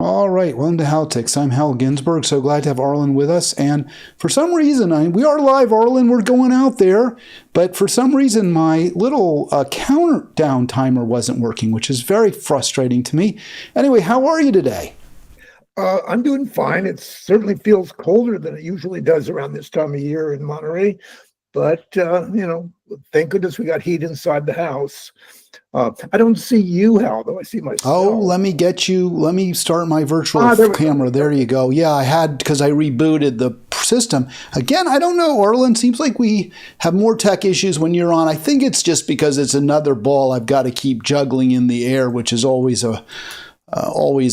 All right, welcome to Halitics. I'm Hal Ginsberg. So glad to have Arlen with us. And for some reason, we are live, Arlen. We're going out there. But for some reason, my little countdown timer wasn't working, which is very frustrating to me. Anyway, how are you today? I'm doing fine. It certainly feels colder than it usually does around this time of year in Monterey. But, thank goodness we got heat inside the house. I don't see you, Hal, though. I see myself. Oh, let me start my virtual camera. There you go. Yeah, I had, because I rebooted the system. Again, I don't know, Arlen. Seems like we have more tech issues when you're on. I think it's just because it's another ball I've got to keep juggling in the air, which is always a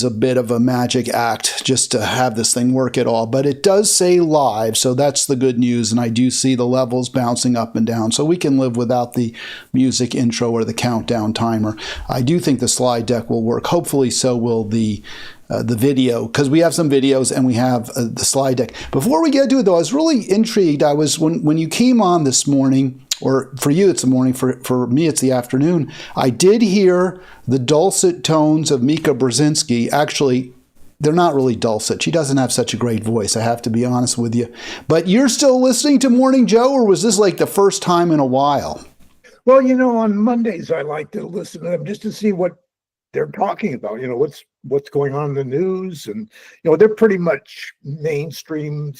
bit of a magic act just to have this thing work at all. But it does say live, so that's the good news. And I do see the levels bouncing up and down, so we can live without the music intro or the countdown timer. I do think the slide deck will work. Hopefully so will the video, because we have some videos and we have the slide deck. Before we get to it, though, I was really intrigued. I was, when you came on this morning, or for you it's the morning, for me it's the afternoon, I did hear the dulcet tones of Mika Brzezinski. Actually, they're not really dulcet. She doesn't have such a great voice, I have to be honest with you. But you're still listening to Morning Joe, or was this like the first time in a while? Well, on Mondays I like to listen to them just to see what they're talking about, what's going on in the news. And, they're pretty much mainstream,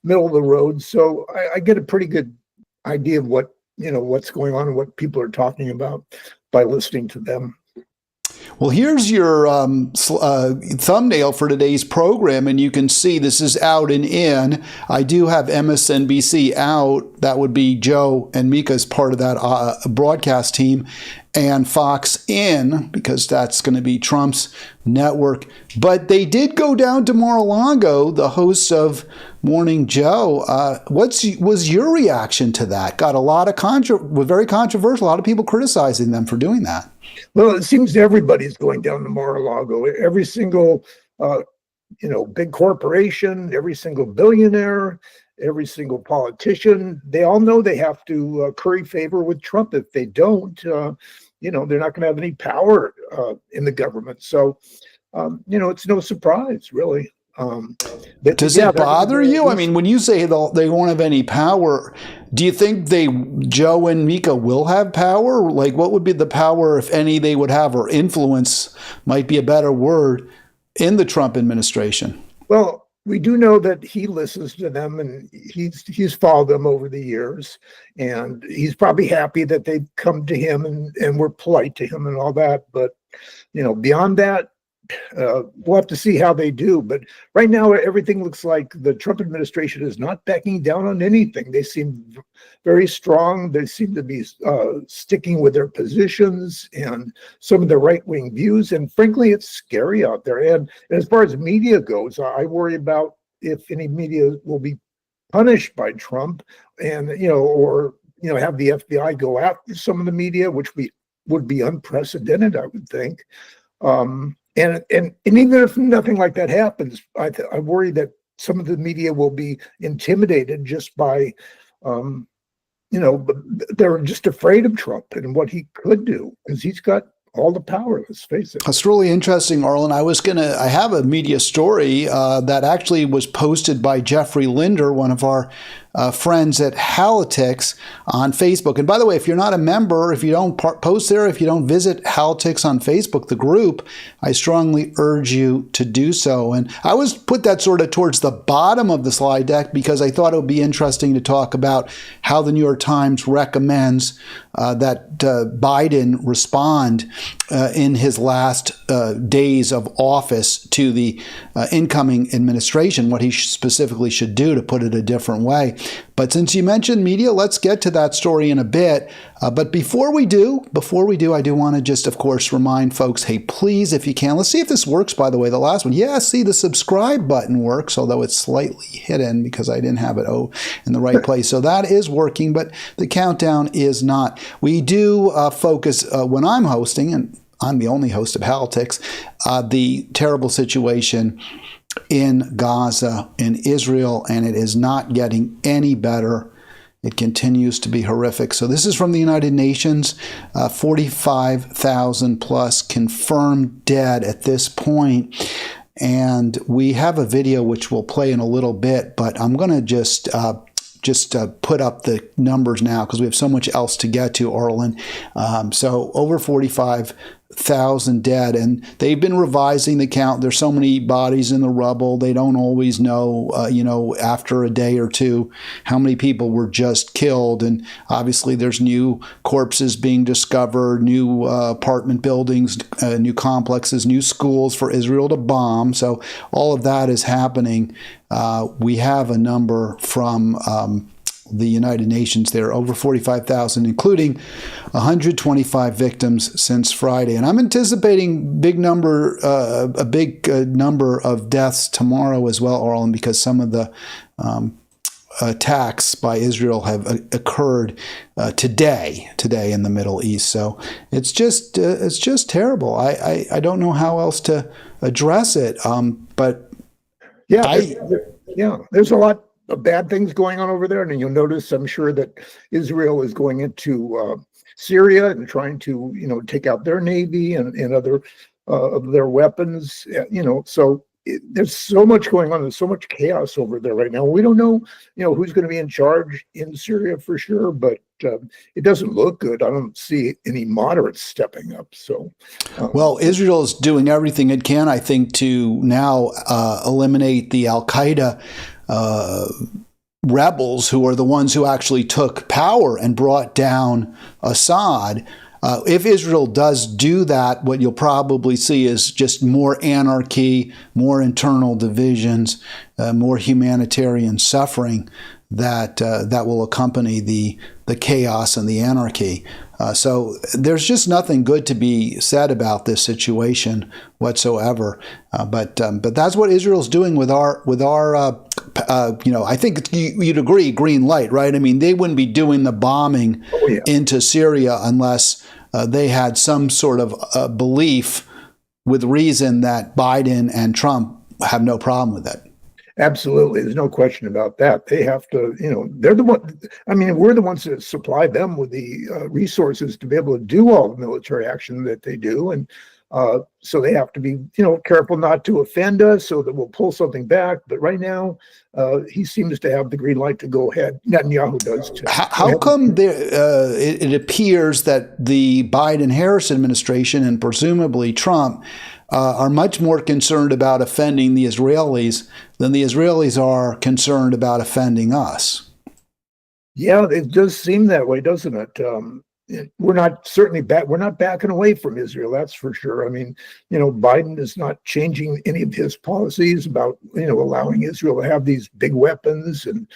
middle of the road. So I get a pretty good idea of what's going on and what people are talking about by listening to them. Well, here's your thumbnail for today's program, and you can see this is out and in. I do have MSNBC out. That would be Joe and Mika as part of that broadcast team, and Fox in, because that's going to be Trump's network. But they did go down to Mar-a-Lago, the hosts of Morning Joe. What was your reaction to that? Got a lot of very controversial. A lot of people criticizing them for doing that. Well, it seems everybody's going down to Mar-a-Lago. Every single, big corporation, every single billionaire, every single politician, they all know they have to curry favor with Trump. If they don't, they're not going to have any power in the government. So, it's no surprise, really. Does it bother you? I mean, when you say they won't have any power, do you think Joe and Mika will have power? Like, what would be the power, if any, they would have, or influence might be a better word, in the Trump administration? Well, we do know that he listens to them, and he's followed them over the years, and he's probably happy that they've come to him and were polite to him and all that. But beyond that, we'll have to see how they do. But right now, everything looks like the Trump administration is not backing down on anything. They seem very strong. They seem to be sticking with their positions and some of the right-wing views. And frankly, it's scary out there. And as far as media goes, I worry about if any media will be punished by Trump, and or have the FBI go after some of the media, which would be unprecedented, I would think. And even if nothing like that happens, I worry that some of the media will be intimidated just by, they're just afraid of Trump and what he could do, because he's got all the power, let's face it. That's really interesting, Arlen. I have a media story that actually was posted by Jeffrey Linder, one of our friends at Halitics, on Facebook. And by the way, if you're not a member, if you don't post there, if you don't visit Halitics on Facebook, the group, I strongly urge you to do so. And I always put that sort of towards the bottom of the slide deck because I thought it would be interesting to talk about how the New York Times recommends that Biden respond in his last days of office to the incoming administration, what he specifically should do, to put it a different way. But since you mentioned media, let's get to that story in a bit. But before we do, I do want to just, of course, remind folks, hey, please, if you can, let's see if this works, by the way, the last one. Yeah, see, the subscribe button works, although it's slightly hidden because I didn't have it in the right place. So that is working, but the countdown is not. We do focus, when I'm hosting, and I'm the only host of Halitics, the terrible situation in Gaza, in Israel, and it is not getting any better. It continues to be horrific. So this is from the United Nations, 45,000 plus confirmed dead at this point. And we have a video which we'll play in a little bit, but I'm going to just put up the numbers now because we have so much else to get to, Arlen. So over 45,000 dead, and they've been revising the count. There's so many bodies in the rubble. They don't always know, after a day or two, how many people were just killed. And obviously there's new corpses being discovered, new apartment buildings, new complexes, new schools for Israel to bomb. So all of that is happening. We have a number from the United Nations there, over 45,000, including 125 victims since Friday. And I'm anticipating a big number of deaths tomorrow as well, Arlen, because some of the attacks by Israel have occurred today in the Middle East. So it's just terrible. I don't know how else to address it. But there's a lot of bad things going on over there, and you'll notice, I'm sure, that Israel is going into Syria and trying to, take out their navy and other of their weapons. So there's so much going on. There's so much chaos over there right now. We don't know, who's going to be in charge in Syria for sure, but it doesn't look good. I don't see any moderates stepping up. So, well, Israel is doing everything it can, I think, to now eliminate the Al-Qaeda rebels, who are the ones who actually took power and brought down Assad. If Israel does do that, what you'll probably see is just more anarchy, more internal divisions, more humanitarian suffering that will accompany the chaos and the anarchy. So there's just nothing good to be said about this situation whatsoever. But that's what Israel's doing with our I think you'd agree, green light, right? I mean, they wouldn't be doing the bombing into Syria unless they had some sort of belief with reason that Biden and Trump have no problem with it. Absolutely. There's no question about that. They have to, they're the one. I mean, we're the ones that supply them with the resources to be able to do all the military action that they do. And so they have to be, careful not to offend us so that we'll pull something back. But right now, he seems to have the green light to go ahead. Netanyahu does too. How come it appears that the Biden-Harris administration and presumably Trump are much more concerned about offending the Israelis than the Israelis are concerned about offending us? Yeah, it does seem that way, doesn't it? We're not we're not backing away from Israel, that's for sure. I mean, Biden is not changing any of his policies about, allowing Israel to have these big weapons and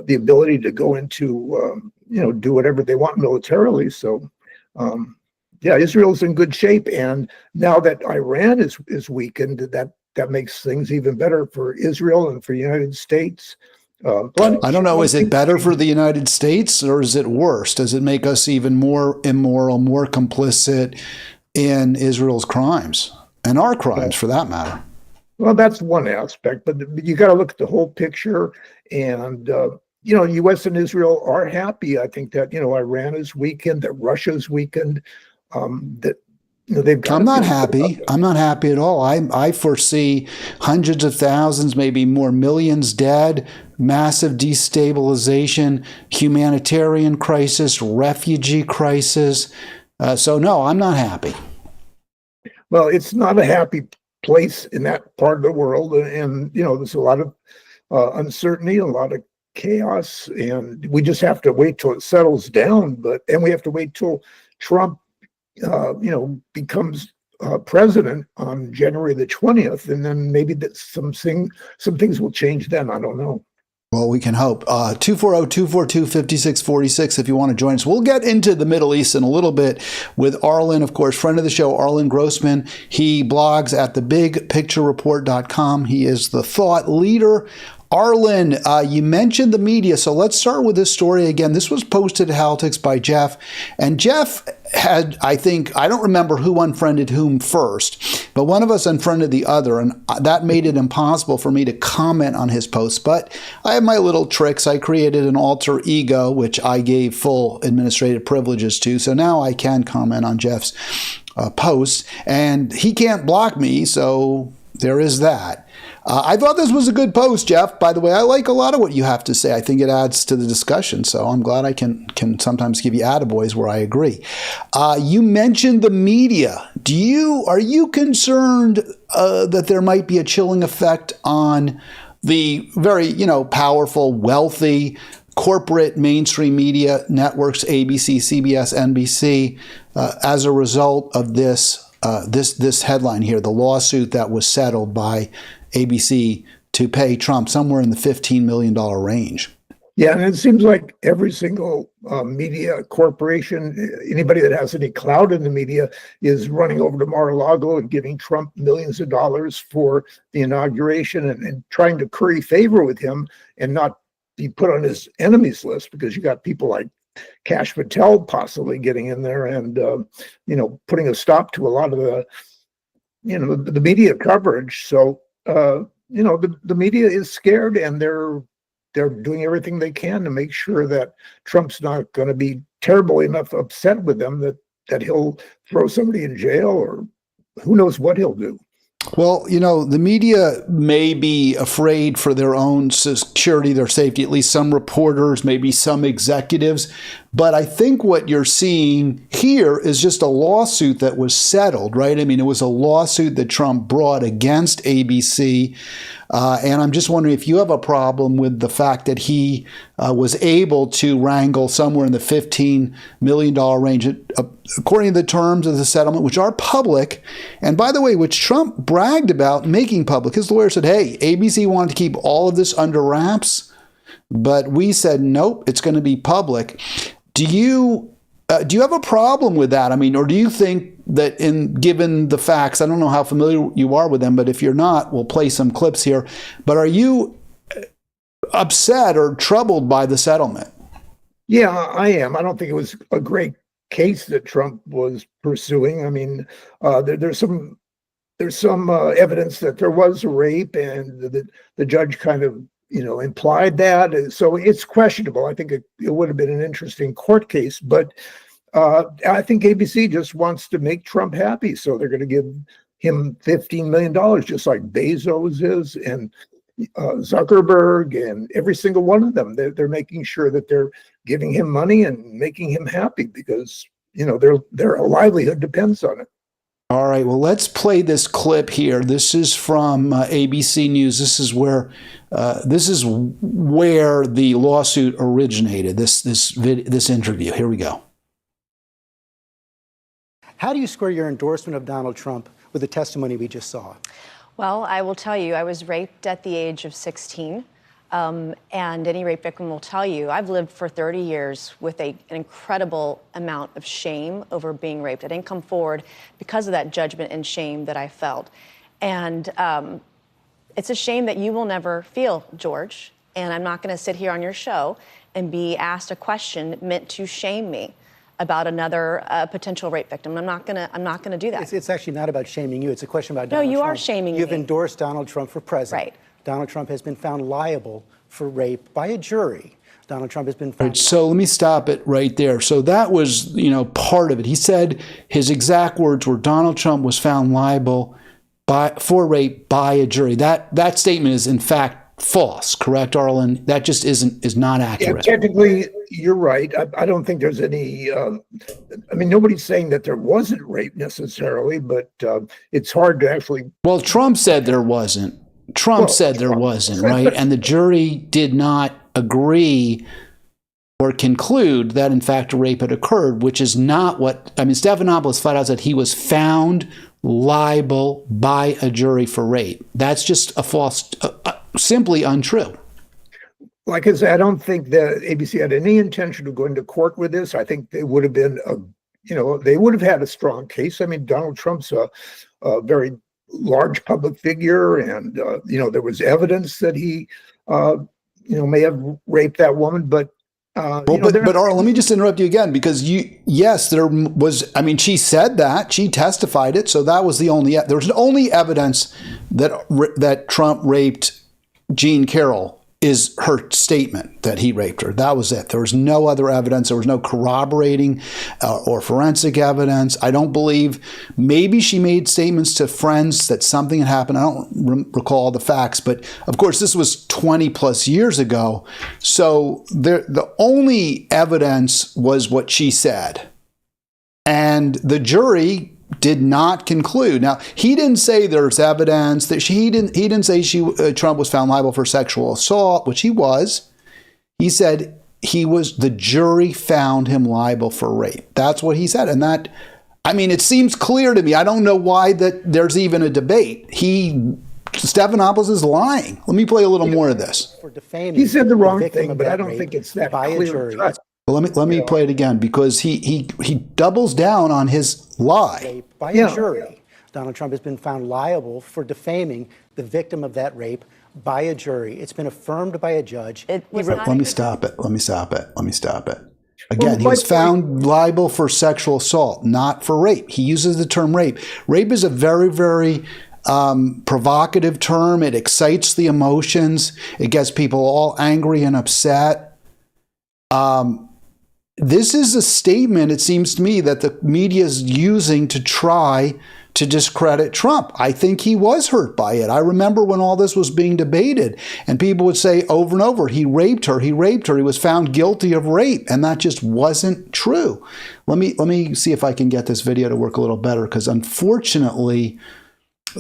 the ability to go into, do whatever they want militarily. So, Israel's in good shape. And now that Iran is weakened, that makes things even better for Israel and for the United States. I don't know. Is it better for the United States or is it worse? Does it make us even more immoral, more complicit in Israel's crimes and our crimes for that matter? Well, that's one aspect, but you got to look at the whole picture. And, U.S. and Israel are happy. I think that, Iran is weakened, that Russia's weakened, that they've got. I'm not happy. I'm not happy at all. I foresee hundreds of thousands, maybe more, millions dead, massive destabilization, humanitarian crisis, refugee crisis. So no, I'm not happy. Well, it's not a happy place in that part of the world, and there's a lot of uncertainty, a lot of chaos, and we just have to wait till it settles down. And we have to wait till Trump becomes president on January the 20th, and then maybe that some things will change then. I don't know. Well, we can hope. 240-242-5646 if you want to join us. We'll get into the Middle East in a little bit with Arlen, of course, friend of the show, Arlen Grossman. He blogs at thebigpicturereport.com. He is the thought leader Arlen, you mentioned the media, so let's start with this story again. This was posted at Halitics by Jeff, and Jeff had, I don't remember who unfriended whom first, but one of us unfriended the other, and that made it impossible for me to comment on his posts. But I have my little tricks. I created an alter ego, which I gave full administrative privileges to, so now I can comment on Jeff's posts, and he can't block me, so there is that. I thought this was a good post, Jeff. By the way, I like a lot of what you have to say. I think it adds to the discussion, so I'm glad I can sometimes give you attaboys where I agree. You mentioned the media. Are you concerned that there might be a chilling effect on the very, powerful, wealthy, corporate mainstream media networks, ABC, CBS, NBC, as a result of this headline here, the lawsuit that was settled by ABC to pay Trump somewhere in the $15 million range? Yeah, and it seems like every single media corporation, anybody that has any clout in the media, is running over to Mar-a-Lago and giving Trump millions of dollars for the inauguration and trying to curry favor with him and not be put on his enemies list, because you got people like Kash Patel possibly getting in there and putting a stop to a lot of the media coverage. So the media is scared, and they're doing everything they can to make sure that Trump's not going to be terribly enough upset with them that he'll throw somebody in jail, or who knows what he'll do. Well, the media may be afraid for their own security, their safety, at least some reporters, maybe some executives. But I think what you're seeing here is just a lawsuit that was settled, right? I mean, it was a lawsuit that Trump brought against ABC. And I'm just wondering if you have a problem with the fact that he was able to wrangle somewhere in the $15 million range, according to the terms of the settlement, which are public. And by the way, which Trump bragged about making public. His lawyer said, hey, ABC wanted to keep all of this under wraps, but we said, nope, it's going to be public. Do you have a problem with that? I mean, or do you think that given the facts, I don't know how familiar you are with them, but if you're not, we'll play some clips here. But are you upset or troubled by the settlement? Yeah, I am. I don't think it was a great case that Trump was pursuing. I mean, there's some evidence that there was a rape, and the judge kind of implied that. So it's questionable. I think it would have been an interesting court case, but I think ABC just wants to make Trump happy. So they're going to give him $15 million, just like Bezos is, and Zuckerberg, and every single one of them. They're making sure that they're giving him money and making him happy, because their livelihood depends on it. All right, well, let's play this clip here. This is from ABC News. This is where the lawsuit originated. This interview. Here we go. How do you square your endorsement of Donald Trump with the testimony we just saw? Well, I will tell you, I was raped at the age of 16. And any rape victim will tell you, I've lived for 30 years with an incredible amount of shame over being raped. I didn't come forward because of that judgment and shame that I felt. And it's a shame that you will never feel, George. And I'm not going to sit here on your show and be asked a question meant to shame me about another potential rape victim. I'm not gonna do that. It's actually not about shaming you. It's a question about Donald Trump. No, you are shaming me. You've endorsed Donald Trump for president. Right. Donald Trump has been found liable for rape by a jury. Donald Trump has been found. Right, so let me stop it right there. So that was, part of it. He said his exact words were Donald Trump was found liable for rape by a jury. That statement is in fact false, correct, Arlen? That just is not accurate. Yeah, technically, you're right. I don't think there's any. Nobody's saying that there wasn't rape necessarily, but it's hard to actually. Well, Trump said there wasn't. Trump said there wasn't, right? And the jury did not agree or conclude that, in fact, a rape had occurred, which is not what. Stephanopoulos flat out said he was found liable by a jury for rape. That's just a false. Simply untrue. Like I said, I don't think that ABC had any intention of going to court with this. I think they would have been, they would have had a strong case. Donald Trump's a very large public figure, and there was evidence that he may have raped that woman, but but Arlen, let me just interrupt you again, because yes, there was. I mean, she said that, she testified it, so that was the only. There was only evidence that Trump raped Jean Carroll is her statement that he raped her. That was it. There was no other evidence. There was no corroborating or forensic evidence. I don't believe. Maybe she made statements to friends that something had happened. I don't recall the facts, but of course this was 20 plus years ago. So the only evidence was what she said, and the jury did not conclude. Now, he didn't say there's evidence that he didn't say Trump was found liable for sexual assault, which he was. He said the jury found him liable for rape. That's what he said. And that, I mean, it seems clear to me. I don't know why that there's even a debate. Stephanopoulos is lying. Let me play a little more of this. For defaming he said the wrong victim thing, of but that I don't rape think it's that by a clear. jury. Well, let me play it again, because he doubles down on his lie. Rape by a jury. Donald Trump has been found liable for defaming the victim of that rape by a jury. It's been affirmed by a judge. Let me stop it. Again, he was found liable for sexual assault, not for rape. He uses the term rape. Rape is a very, very provocative term. It excites the emotions. It gets people all angry and upset. This is a statement, it seems to me, that the media is using to try to discredit Trump. I think he was hurt by it. I remember when all this was being debated, and people would say over and over, he raped her, he was found guilty of rape, and that just wasn't true. Let me see if I can get this video to work a little better, because unfortunately,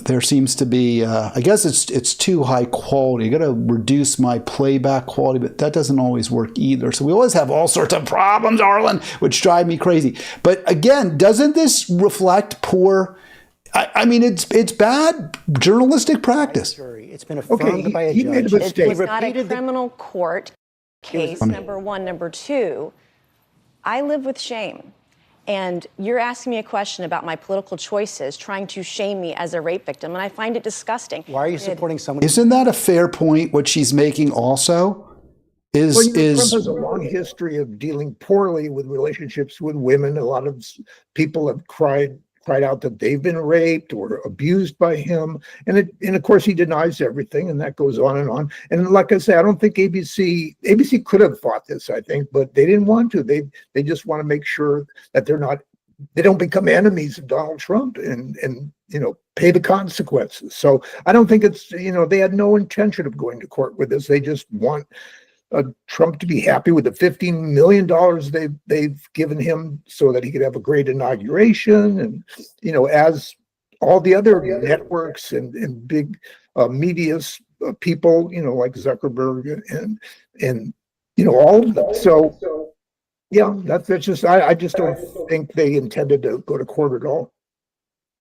there seems to be, I guess it's too high quality. I got to reduce my playback quality, but that doesn't always work either. So we always have all sorts of problems, Arlen, which drive me crazy. But again, doesn't this reflect poor? I mean, it's bad journalistic practice. It's been affirmed by a judge. Made a mistake. It's not a criminal court case, number one. Number two, I live with shame. And you're asking me a question about my political choices, trying to shame me as a rape victim, and I find it disgusting. Why are you supporting someone? Isn't that a fair point, what she's making also? Trump has a long history of dealing poorly with relationships with women. A lot of people have cried out that they've been raped or abused by him. And of course he denies everything, and that goes on and on. And like I say, I don't think ABC could have fought this, I think, but they didn't want to. They just want to make sure that they don't become enemies of Donald Trump and pay the consequences. So I don't think it's, they had no intention of going to court with this. They just want Trump to be happy with the $15 million they've given him so that he could have a great inauguration. And, as all the other networks and big media people, like Zuckerberg and all of them. So, yeah, that's just, I just don't think they intended to go to court at all.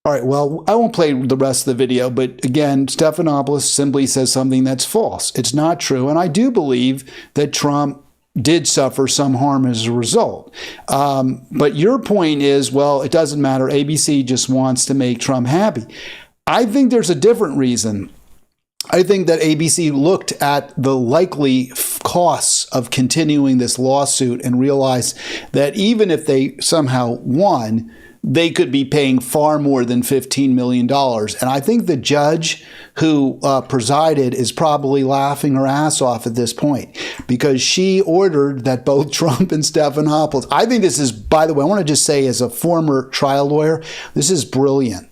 All right, well, I won't play the rest of the video, but again, Stephanopoulos simply says something that's false. It's not true, and I do believe that Trump did suffer some harm as a result. But your point is, well, it doesn't matter. ABC just wants to make Trump happy. I think there's a different reason. I think that ABC looked at the likely costs of continuing this lawsuit and realized that even if they somehow won, they could be paying far more than $15 million. And I think the judge who presided is probably laughing her ass off at this point, because she ordered that both Trump and Stephanopoulos, I think this is, by the way, I want to just say as a former trial lawyer, this is brilliant.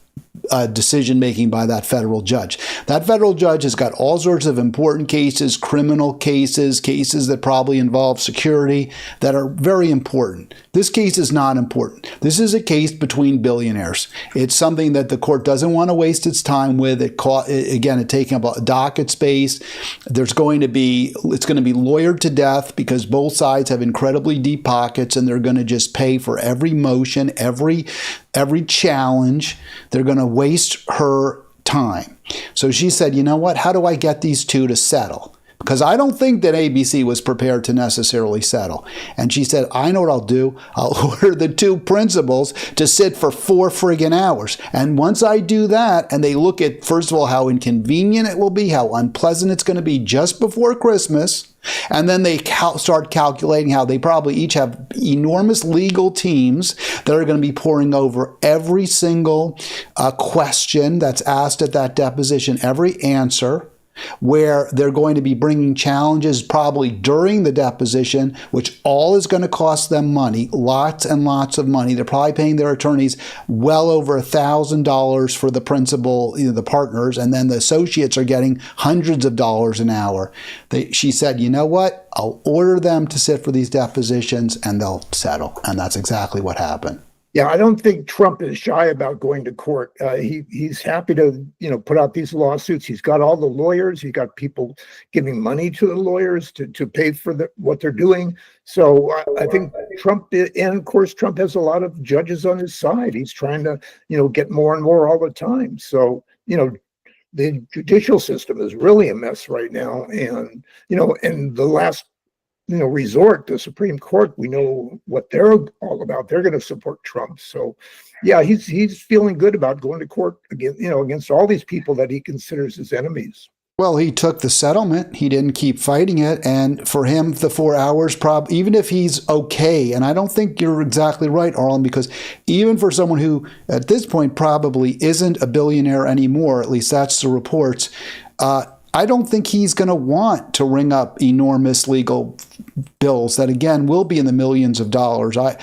Decision-making by that federal judge. That federal judge has got all sorts of important cases, criminal cases, cases that probably involve security that are very important. This case is not important. This is a case between billionaires. It's something that the court doesn't want to waste its time with. It's taking up a docket space. It's going to be lawyered to death because both sides have incredibly deep pockets, and they're going to just pay for every motion, every challenge. They're going to waste her time. So she said, you know what? How do I get these two to settle? because I don't think that ABC was prepared to necessarily settle. And she said, I know what I'll do. I'll order the two principals to sit for 4 friggin' hours. And once I do that, and they look at, first of all, how inconvenient it will be, how unpleasant it's going to be just before Christmas, and then they start calculating how they probably each have enormous legal teams that are going to be poring over every single question that's asked at that deposition, every answer, where they're going to be bringing challenges probably during the deposition, which all is going to cost them money, lots and lots of money. They're probably paying their attorneys well over $1,000 for the principal, the partners, and then the associates are getting hundreds of dollars an hour. She said, you know what? I'll order them to sit for these depositions and they'll settle. And that's exactly what happened. Yeah, I don't think Trump is shy about going to court. He's happy to, put out these lawsuits. He's got all the lawyers. He's got people giving money to the lawyers to pay for what they're doing. So I think Trump, and of course, Trump has a lot of judges on his side. He's trying to, get more and more all the time. So, the judicial system is really a mess right now. And, and the last resort, the Supreme Court, we know what they're all about. They're going to support Trump. So, yeah, he's feeling good about going to court against all these people that he considers his enemies. Well, he took the settlement. He didn't keep fighting it. And for him, the 4 hours, even if he's okay, and I don't think you're exactly right, Arlen, because even for someone who at this point probably isn't a billionaire anymore, at least that's the reports, I don't think he's going to want to ring up enormous legal bills that, again, will be in the millions of dollars. I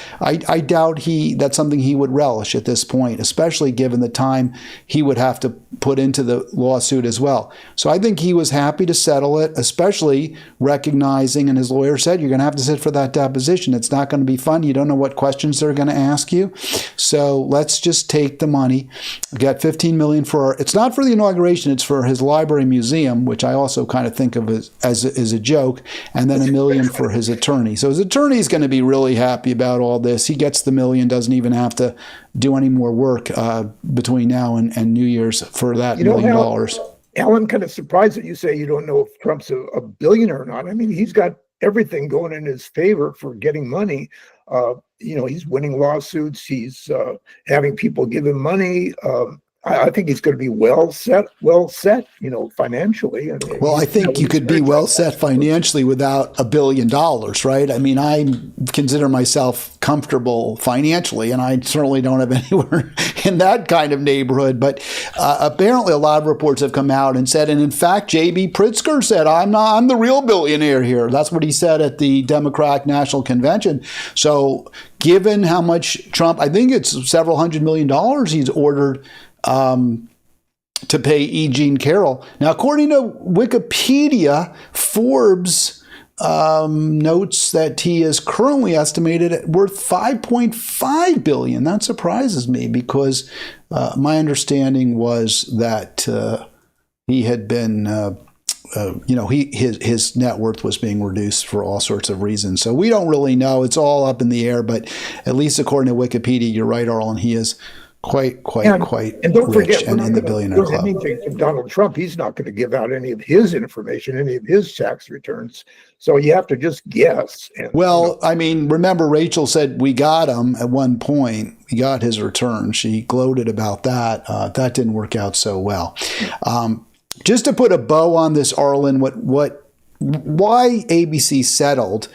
doubt that's something he would relish at this point, especially given the time he would have to put into the lawsuit as well. So I think he was happy to settle it, especially recognizing, and his lawyer said, you're going to have to sit for that deposition. It's not going to be fun. You don't know what questions they're going to ask you. So let's just take the money, get $15 million it's not for the inauguration, it's for his library museum, which I also kind of think of as a joke, and then $1 million for his attorney. So his attorney is going to be really happy about all this. He gets the $1 million, doesn't even have to do any more work between now and New Year's for that $1 million. Alan, kind of surprised that you say you don't know if Trump's a billionaire or not. I mean, he's got everything going in his favor for getting money. He's winning lawsuits. He's having people give him money. I think he's going to be well set, financially. Well, I think you could be well set financially without $1 billion, right? I mean, I consider myself comfortable financially, and I certainly don't have anywhere in that kind of neighborhood. But apparently a lot of reports have come out and said, and in fact, J.B. Pritzker said, I'm the real billionaire here. That's what he said at the Democratic National Convention. So given how much Trump, I think it's several $100 million he's ordered to pay E. Jean Carroll. Now, according to Wikipedia, Forbes notes that he is currently estimated at worth $5.5 billion. That surprises me because my understanding was that he had been, his net worth was being reduced for all sorts of reasons. So we don't really know. It's all up in the air. But at least according to Wikipedia, you're right, Arlen, he is quite and don't rich forget, and in the billionaire club. Anything from Donald Trump, he's not going to give out any of his information, any of his tax returns. So you have to just guess. I mean, remember Rachel said we got him at one point. We got his return. She gloated about that. That didn't work out so well. Just to put a bow on this, Arlen, why ABC settled.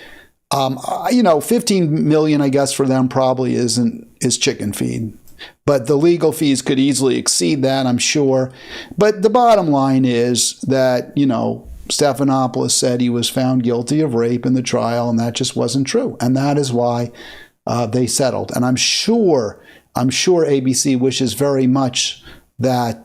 15 million, I guess, for them probably is chicken feed. But the legal fees could easily exceed that, I'm sure. But the bottom line is that, Stephanopoulos said he was found guilty of rape in the trial, and that just wasn't true. And that is why they settled. And I'm sure ABC wishes very much that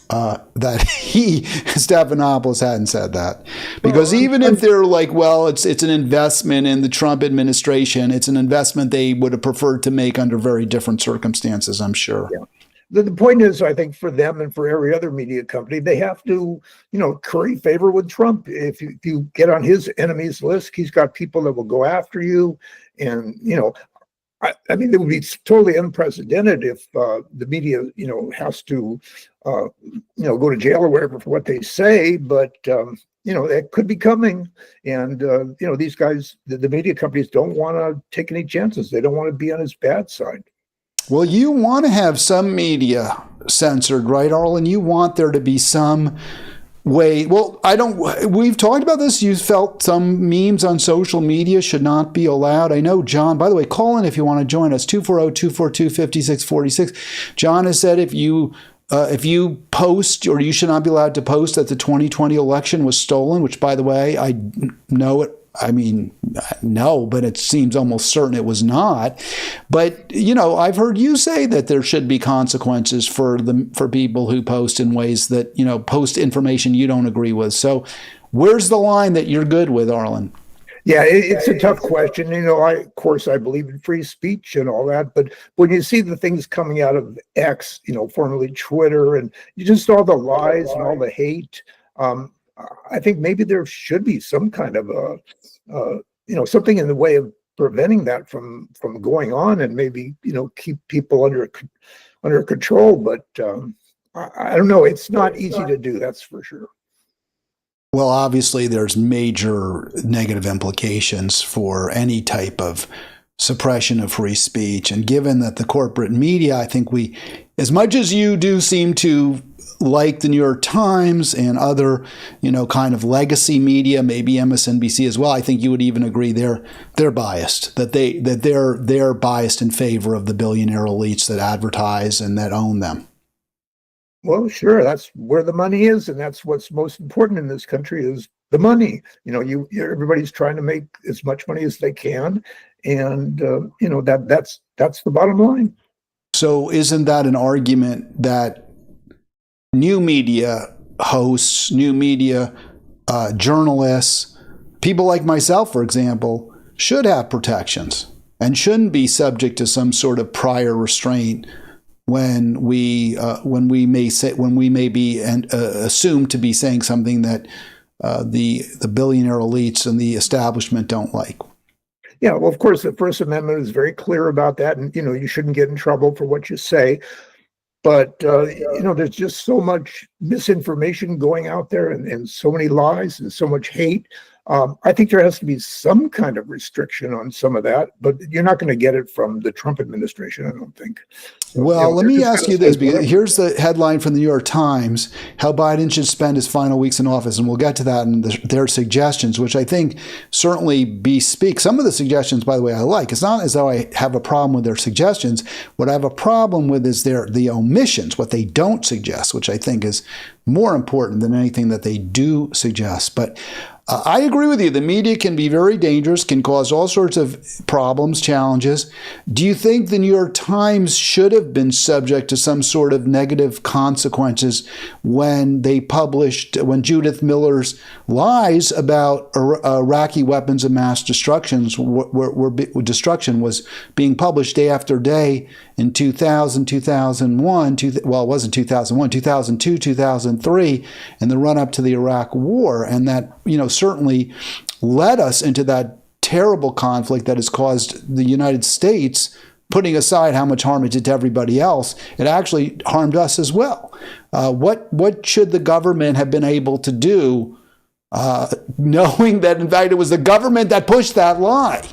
Stephanopoulos hadn't said that. Because even if they're like, well, it's an investment in the Trump administration, it's an investment they would have preferred to make under very different circumstances, I'm sure. Yeah. The point is, I think for them and for every other media company, they have to, curry favor with Trump. If you get on his enemies list, he's got people that will go after you. And, I mean, it would be totally unprecedented if the media, has to, go to jail or whatever for what they say. But that could be coming, and these guys, the media companies, don't want to take any chances. They don't want to be on his bad side. Well, you want to have some media censored, right, Arlen? You want there to be some way. Well, we've talked about this. You felt some memes on social media should not be allowed. I know, John, by the way, call in if you want to join us, 240-242-5646. John has said if you post, or you should not be allowed to post, that the 2020 election was stolen, which, by the way, I know it. I mean, no, but it seems almost certain it was not. But, I've heard you say that there should be consequences for people who post in ways that, post information you don't agree with. So where's the line that you're good with, Arlen? Yeah, it's a tough question. Of course, I believe in free speech and all that. But when you see the things coming out of X, formerly Twitter, and just all the lies and all the hate, I think maybe there should be some kind of something in the way of preventing that from going on, and maybe keep people under control. But I don't know. It's not easy to do. That's for sure. Well, obviously, there's major negative implications for any type of suppression of free speech. And given that the corporate media, I think as much as you do seem to like the New York Times and other, kind of legacy media, maybe MSNBC as well, I think you would even agree they're biased, that they're biased in favor of the billionaire elites that advertise and that own them. Well, sure, that's where the money is, and that's what's most important in this country is the money. Everybody's trying to make as much money as they can, and that's the bottom line. So, isn't that an argument that new media hosts, new media journalists, people like myself, for example, should have protections and shouldn't be subject to some sort of prior restraint when we may be assumed to be saying something that the billionaire elites and the establishment don't like? Yeah, well, of course, the First Amendment is very clear about that, and you shouldn't get in trouble for what you say. But there's just so much misinformation going out there, and so many lies and so much hate. I think there has to be some kind of restriction on some of that, but you're not going to get it from the Trump administration, I don't think. So, well, let me ask you this, because here's the headline from the New York Times: how Biden should spend his final weeks in office. And we'll get to that and their suggestions, which I think certainly bespeak. Some of the suggestions, by the way, I like. It's not as though I have a problem with their suggestions. What I have a problem with is the omissions, what they don't suggest, which I think is more important than anything that they do suggest. But I agree with you. The media can be very dangerous, can cause all sorts of problems, challenges. Do you think the New York Times should have been subject to some sort of negative consequences when Judith Miller's lies about Iraqi weapons of mass destruction was being published day after day in 2000, 2001, well, it wasn't 2001, 2002, 2003, in the run-up to the Iraq War, and that, certainly led us into that terrible conflict that has caused the United States, putting aside how much harm it did to everybody else, it actually harmed us as well. What should the government have been able to do, knowing that, in fact, it was the government that pushed that lie?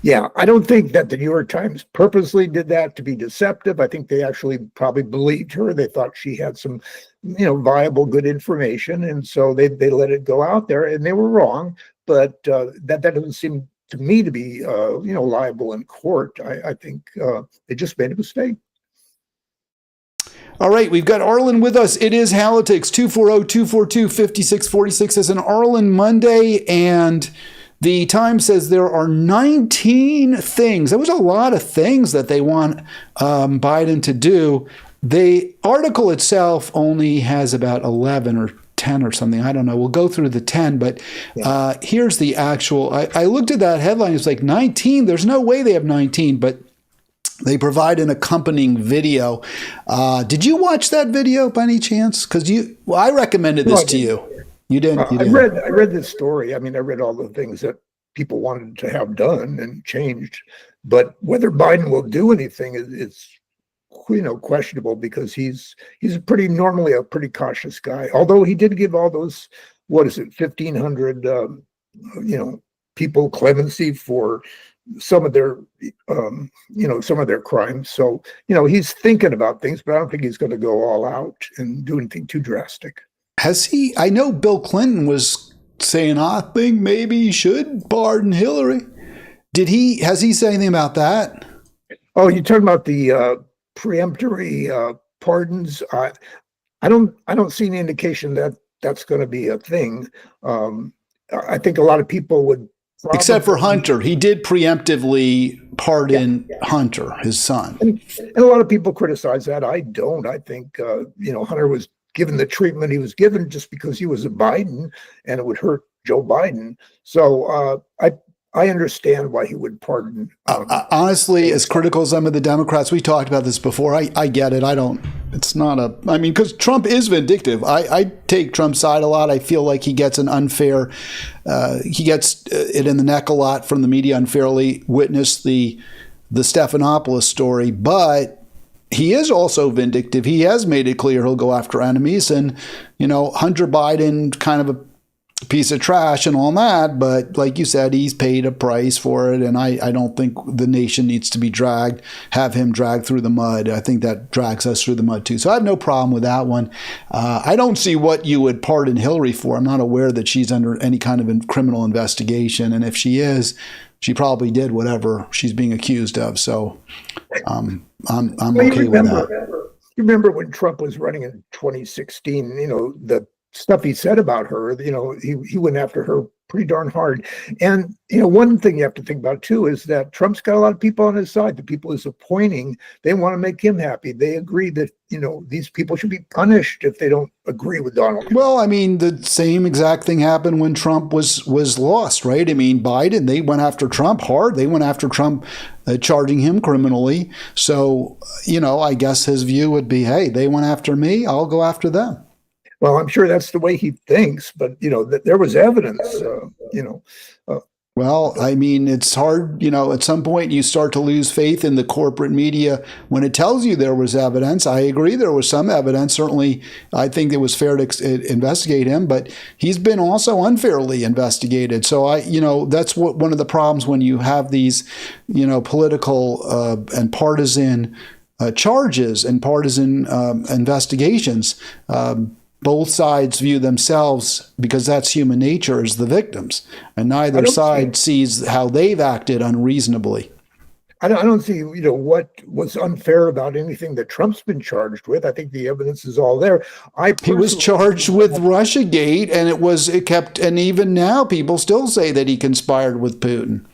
Yeah, I don't think that the New York Times purposely did that to be deceptive. I think they actually probably believed her. They thought she had some, viable, good information, and so they let it go out there, and they were wrong. But that doesn't seem to me to be, liable in court. I think they just made a mistake. All right, we've got Arlen with us. It is Halitics, 240-242-5646. It's an Arlen Monday, and the Times says there are 19 things. There was a lot of things that they want Biden to do. The article itself only has about 11 or 10 or something. I don't know. We'll go through the 10, but here's the actual. I looked at that headline. It's like 19. There's no way they have 19, but they provide an accompanying video. Did you watch that video by any chance? Because I recommended this to you. You didn't. I read this story. I mean, I read all the things that people wanted to have done and changed. But whether Biden will do anything is questionable, because he's normally a pretty cautious guy. Although he did give all those, 1,500 people clemency for some of their crimes. So he's thinking about things, but I don't think he's going to go all out and do anything too drastic. Has he? I know Bill Clinton was saying, I think maybe he should pardon Hillary. Has he said anything about that? Oh, you're talking about the peremptory pardons? I don't see any indication that that's going to be a thing. I think a lot of people would, except for Hunter. He did preemptively pardon Hunter, his son. And a lot of people criticize that. I don't. I think Hunter was given the treatment he was given just because he was a Biden, and it would hurt Joe Biden. So I understand why he would pardon. Honestly, as critical as some of the Democrats, we talked about this before. I get it. Because Trump is vindictive. I take Trump's side a lot. I feel like he gets he gets it in the neck a lot from the media unfairly. Witness the Stephanopoulos story, but he is also vindictive. He has made it clear he'll go after enemies, and Hunter Biden, kind of a piece of trash and all that, but like you said, he's paid a price for it, and I don't think the nation needs to have him dragged through the mud. I think that drags us through the mud too. So I have no problem with that one. I don't see what you would pardon Hillary for. I'm not aware that she's under any kind of criminal investigation, and if she is, she probably did whatever she's being accused of. So I'm okay with that. You remember when Trump was running in 2016, the stuff he said about her, he went after her pretty darn hard. And, one thing you have to think about too is that Trump's got a lot of people on his side. The people he's appointing, they want to make him happy. They agree that, these people should be punished if they don't agree with Donald Trump. Well, the same exact thing happened when Trump was lost, right? Biden, they went after Trump hard. They went after Trump, charging him criminally. So, I guess his view would be, hey, they went after me, I'll go after them. Well, I'm sure that's the way he thinks, but that there was evidence. Well, it's hard. At some point you start to lose faith in the corporate media when it tells you there was evidence. I agree there was some evidence. Certainly, I think it was fair to investigate him, but he's been also unfairly investigated. So that's one of the problems when you have these, political and partisan charges and partisan investigations. Both sides view themselves, because that's human nature, as the victims, and neither side sees how they've acted unreasonably. I don't see, what was unfair about anything that Trump's been charged with. I think the evidence is all there. He was charged with Russiagate, and and even now people still say that he conspired with Putin.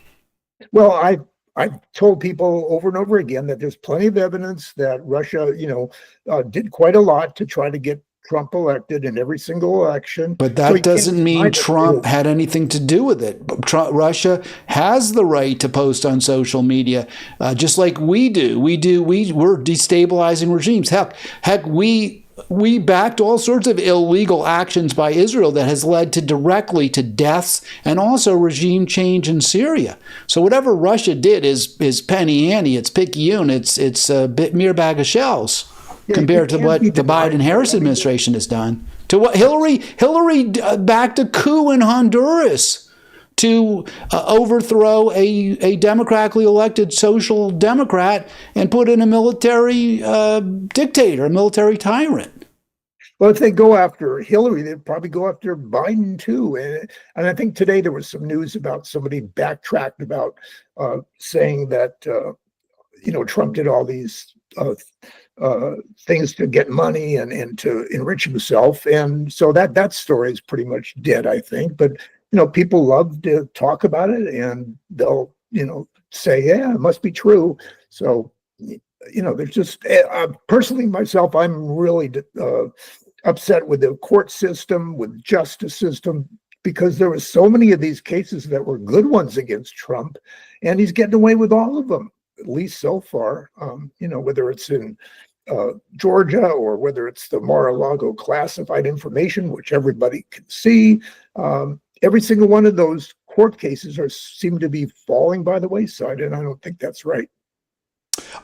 Well, I've told people over and over again that there's plenty of evidence that Russia, did quite a lot to try to get Trump elected in every single election. But that doesn't mean Trump had anything to do with it. Russia has the right to post on social media, just like we do. We're destabilizing regimes. Heck, we backed all sorts of illegal actions by Israel that has led directly to deaths and also regime change in Syria. So whatever Russia did is penny ante. It's picayune. It's a mere bag of shells. Compared to what the Biden-Harris administration has done, to what Hillary backed a coup in Honduras to overthrow a democratically elected social democrat and put in a military dictator, a military tyrant. Well, if they go after Hillary, they'd probably go after Biden too. And I think today there was some news about somebody backtracked about saying that Trump did all these things to get money and to enrich himself, and so that story is pretty much dead, I think. But people love to talk about it, and they'll say, yeah, it must be true. So there's just personally myself, I'm really upset with the court system, with justice system, because there were so many of these cases that were good ones against Trump, and he's getting away with all of them, at least so far. Whether it's in Georgia or whether it's the Mar-a-Lago classified information, which everybody can see, every single one of those court cases seem to be falling by the wayside, and I don't think that's right.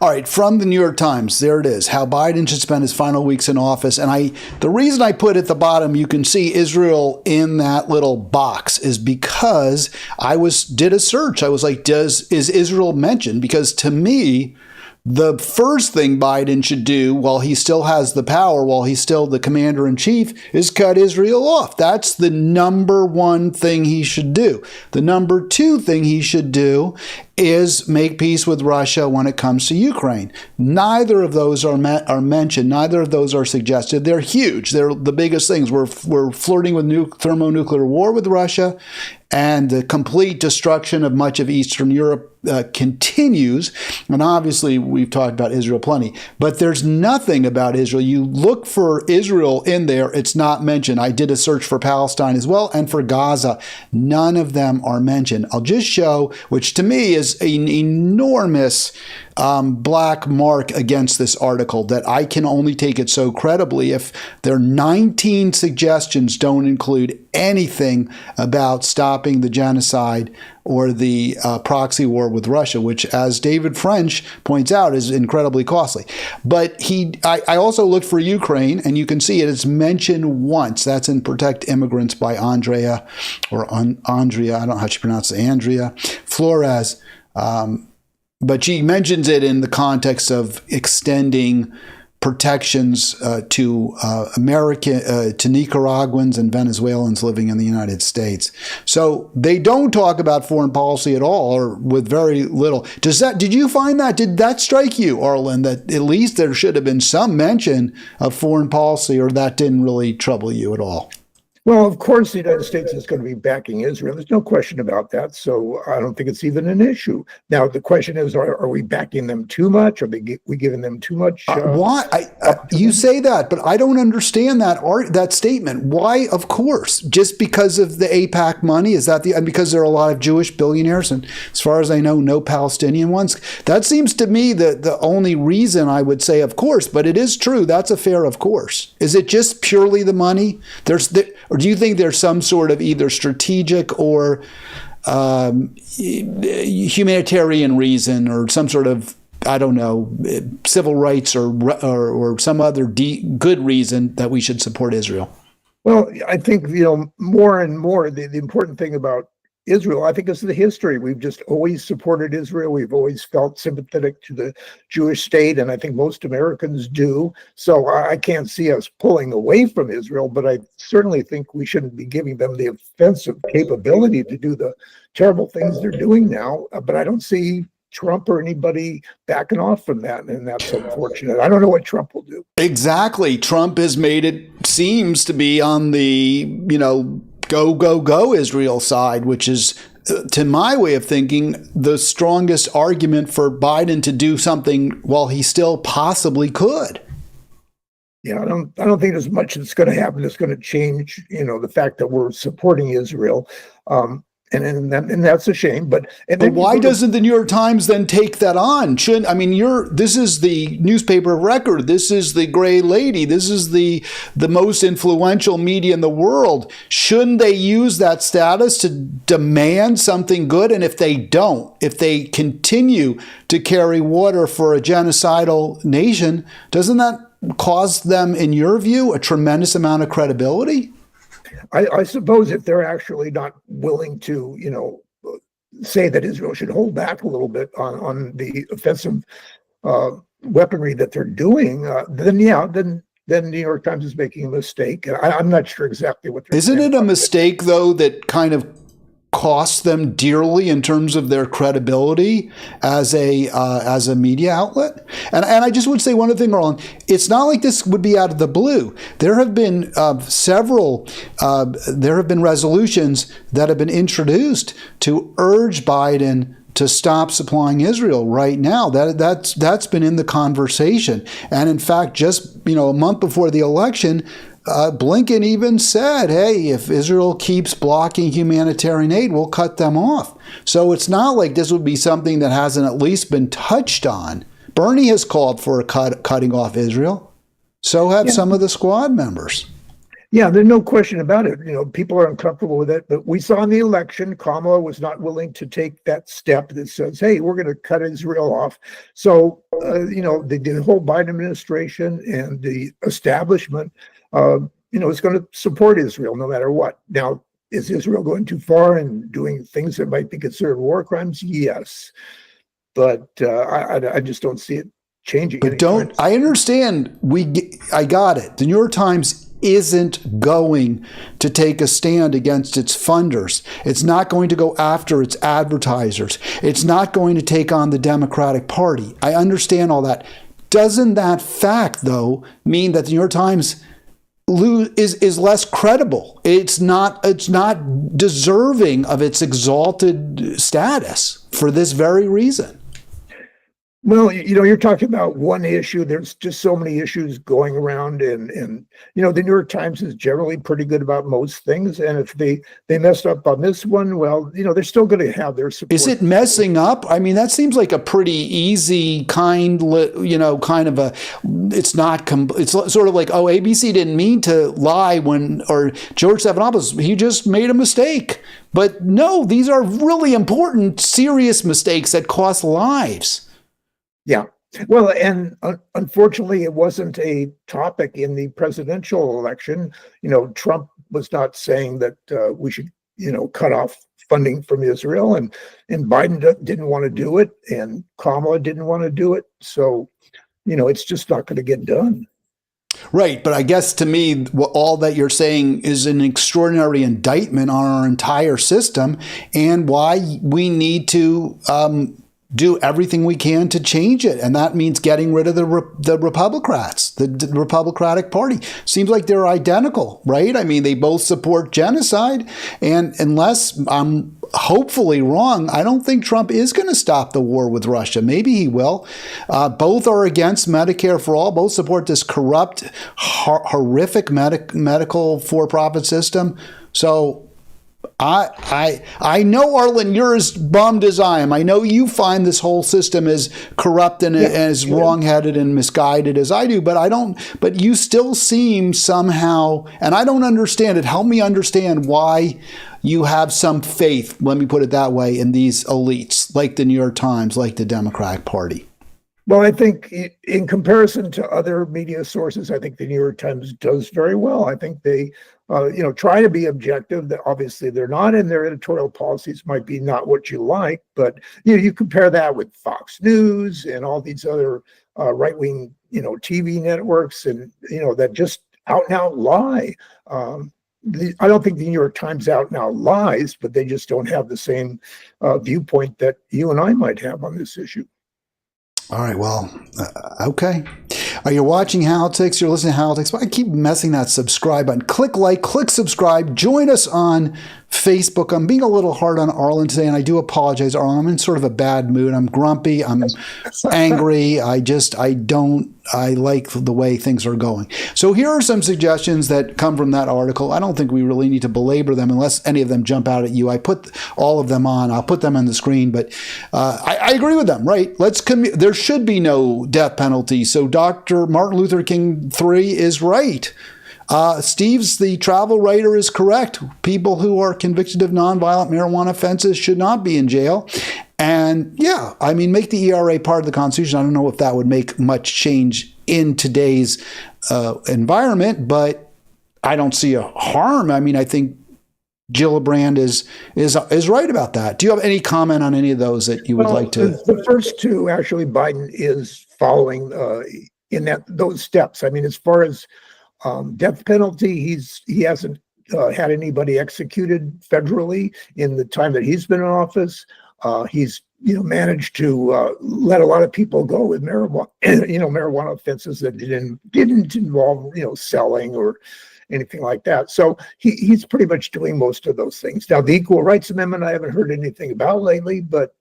All right, from the New York Times, there it is, how Biden should spend his final weeks in office. And the reason I put at the bottom, you can see Israel in that little box, is because I did a search. I was like, is Israel mentioned? Because to me, the first thing Biden should do while he still has the power, while he's still the commander in chief, is cut Israel off. That's the number one thing he should do. The number two thing he should do is make peace with Russia when it comes to Ukraine. Neither of those are mentioned. Neither of those are suggested. They're huge. They're the biggest things. We're flirting with thermonuclear war with Russia, and the complete destruction of much of Eastern Europe continues. And obviously, we've talked about Israel plenty, but there's nothing about Israel. You look for Israel in there, it's not mentioned. I did a search for Palestine as well and for Gaza. None of them are mentioned. I'll just show, which to me is an enormous black mark against this article, that I can only take it so credibly if their 19 suggestions don't include anything about stopping the genocide or the proxy war with Russia, which, as David French points out, is incredibly costly. But I also looked for Ukraine, and you can see it's mentioned once. That's in Protect Immigrants by Andrea, Andrea, I don't know how she pronounces it, Andrea Flores. But she mentions it in the context of extending protections to Nicaraguans and Venezuelans living in the United States. So they don't talk about foreign policy at all, or with very little. Did you find that? Did that strike you, Arlen, that at least there should have been some mention of foreign policy, or that didn't really trouble you at all? Well, of course, the United States is going to be backing Israel. There's no question about that. So I don't think it's even an issue. Now, the question is, are we backing them too much? Are we giving them too much? Why? You say that, but I don't understand that statement. Why, of course? Just because of the AIPAC money? Is that and because there are a lot of Jewish billionaires, and as far as I know, no Palestinian ones? That seems to me the only reason I would say of course, but it is true. That's a fair of course. Is it just purely the money? Or do you think there's some sort of either strategic or humanitarian reason, or some sort of, I don't know, civil rights or some other good reason that we should support Israel? Well, I think, more and more, the important thing about Israel, I think, is the history. We've just always supported Israel. We've always felt sympathetic to the Jewish state, and I think most Americans do. So I can't see us pulling away from Israel, but I certainly think we shouldn't be giving them the offensive capability to do the terrible things they're doing now. But I don't see Trump or anybody backing off from that, and that's unfortunate. I don't know what Trump will do. Exactly. Trump has made it seems to be on the, go Israel side, which is, to my way of thinking, the strongest argument for Biden to do something while he still possibly could. Yeah, I don't think there's much that's going to happen that's going to change, the fact that we're supporting Israel. And that's a shame. But why doesn't the New York Times then take that on? This is the newspaper of record. This is the gray lady. This is the most influential media in the world. Shouldn't they use that status to demand something good? And if they continue to carry water for a genocidal nation, doesn't that cause them, in your view, a tremendous amount of credibility? I suppose if they're actually not willing to, say that Israel should hold back a little bit on the offensive weaponry that they're doing, then New York Times is making a mistake. I'm not sure exactly what they're saying. Isn't it a mistake, though, that kind of costs them dearly in terms of their credibility as a media outlet? And I just would say one other thing, Arlen. It's not like this would be out of the blue. There have been resolutions that have been introduced to urge Biden to stop supplying Israel right now. That's been in the conversation. And in fact, just a month before the election, Blinken even said, hey, if Israel keeps blocking humanitarian aid, we'll cut them off. So it's not like this would be something that hasn't at least been touched on. Bernie has called for cutting off Israel. So have some of the Squad members. Yeah, there's no question about it. People are uncomfortable with it, but we saw in the election, Kamala was not willing to take that step that says, hey, we're going to cut Israel off. So, the whole Biden administration and the establishment, is going to support Israel no matter what. Now, is Israel going too far and doing things that might be considered war crimes? Yes. But I just don't see it changing. But I understand. I got it. The New York Times isn't going to take a stand against its funders. It's not going to go after its advertisers. It's not going to take on the Democratic Party. I understand all that. Doesn't that fact, though, mean that the New York Times is less credible? It's not deserving of its exalted status for this very reason. Well, you're talking about one issue. There's just so many issues going around, and the New York Times is generally pretty good about most things. And if they messed up on this one, well, they're still going to have their support. Is it messing up? I mean, that seems like a pretty easy kind of a. It's not. It's sort of like, oh, ABC didn't mean to lie or George Stephanopoulos, he just made a mistake. But no, these are really important, serious mistakes that cost lives. Yeah. Well, and unfortunately, it wasn't a topic in the presidential election. Trump was not saying that we should, cut off funding from Israel, and Biden didn't want to do it, and Kamala didn't want to do it. So, it's just not going to get done. Right. But I guess to me, all that you're saying is an extraordinary indictment on our entire system and why we need to do everything we can to change it. And that means getting rid of the Republicrats, the Republican Party. Seems like they're identical, right? I mean, they both support genocide. And unless I'm hopefully wrong, I don't think Trump is going to stop the war with Russia. Maybe he will. Both are against Medicare for all. Both support this corrupt, horrific medical for-profit system. So I know, Arlen, you're as bummed as I am. I know you find this whole system as corrupt and as wrongheaded and misguided as I do, but you still seem somehow, and I don't understand it. Help me understand why you have some faith, let me put it that way, in these elites, like the New York Times, like the Democratic Party. Well, I think in comparison to other media sources, I think the New York Times does very well. I think they, try to be objective. That obviously they're not, and their editorial policies might be not what you like. But you compare that with Fox News and all these other right-wing, TV networks, and that just out and out lie. I don't think the New York Times out and out lies, but they just don't have the same viewpoint that you and I might have on this issue. All right, well, okay. Are you watching Halitics? You're listening to Halitics. I keep messing that subscribe button. Click like, click subscribe. Join us on Facebook. I'm being a little hard on Arlen today, and I do apologize, Arlen. I'm in sort of a bad mood. I'm grumpy. I'm angry. I like the way things are going. So here are some suggestions that come from that article. I don't think we really need to belabor them unless any of them jump out at you. I put all of them on. I'll put them on the screen, but I agree with them, right? There should be no death penalty. So Dr. Martin Luther King III is right. Steve's, the travel writer, is correct. People who are convicted of nonviolent marijuana offenses should not be in jail. And yeah, I mean, make the ERA part of the Constitution. I don't know if that would make much change in today's environment, but I don't see a harm. I mean, I think Gillibrand is right about that. Do you have any comment on any of those that you would like to? The first two, actually, Biden is following in those steps. I mean, as far as death penalty, he hasn't had anybody executed federally in the time that he's been in office. He's managed to let a lot of people go with marijuana offenses that didn't involve selling or anything like that. So he's pretty much doing most of those things. Now, the Equal Rights Amendment, I haven't heard anything about lately, but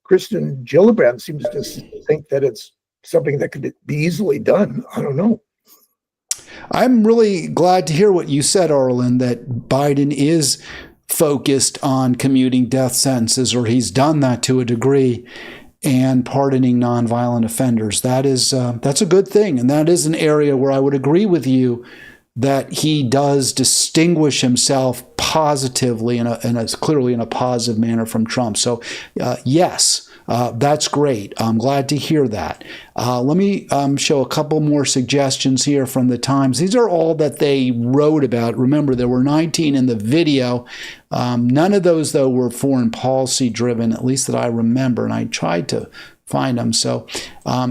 Kristen Gillibrand seems to think that it's something that could be easily done. I don't know. I'm really glad to hear what you said, Arlen, that Biden is focused on commuting death sentences, or he's done that to a degree, and pardoning nonviolent offenders. That's a good thing, and that is an area where I would agree with you that he does distinguish himself positively clearly in a positive manner from Trump. So yes, that's great. I'm glad to hear that. Let me show a couple more suggestions here from the Times. These are all that they wrote about. Remember, there were 19 in the video. None of those, though, were foreign policy driven, at least that I remember, and I tried to find them. So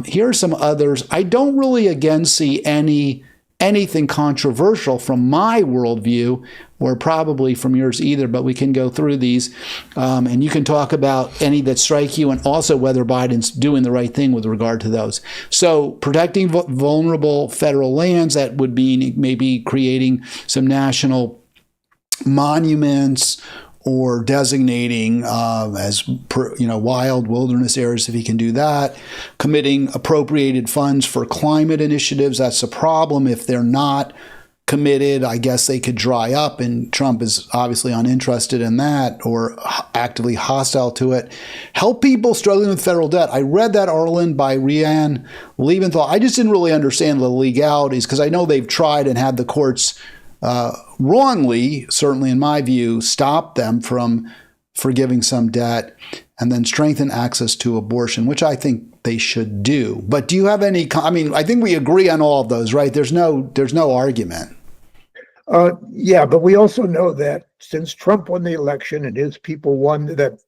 here are some others. I don't really, again, see anything controversial from my worldview, or probably from yours either, but we can go through these, and you can talk about any that strike you, and also whether Biden's doing the right thing with regard to those. So protecting vulnerable federal lands, that would be maybe creating some national monuments or designating as wild wilderness areas, if he can do that. Committing appropriated funds for climate initiatives, that's a problem. If they're not committed, I guess they could dry up, and Trump is obviously uninterested in that or actively hostile to it. Help people struggling with federal debt. I read that, Arlen, by Rhiannon Liebenthal. I just didn't really understand the legalities, because I know they've tried and had the courts wrongly, certainly in my view, stop them from forgiving some debt, and then strengthen access to abortion, which I think they should do. But do you have any? I think we agree on all of those, right? There's no argument. Yeah, but we also know that since Trump won the election and his people won, that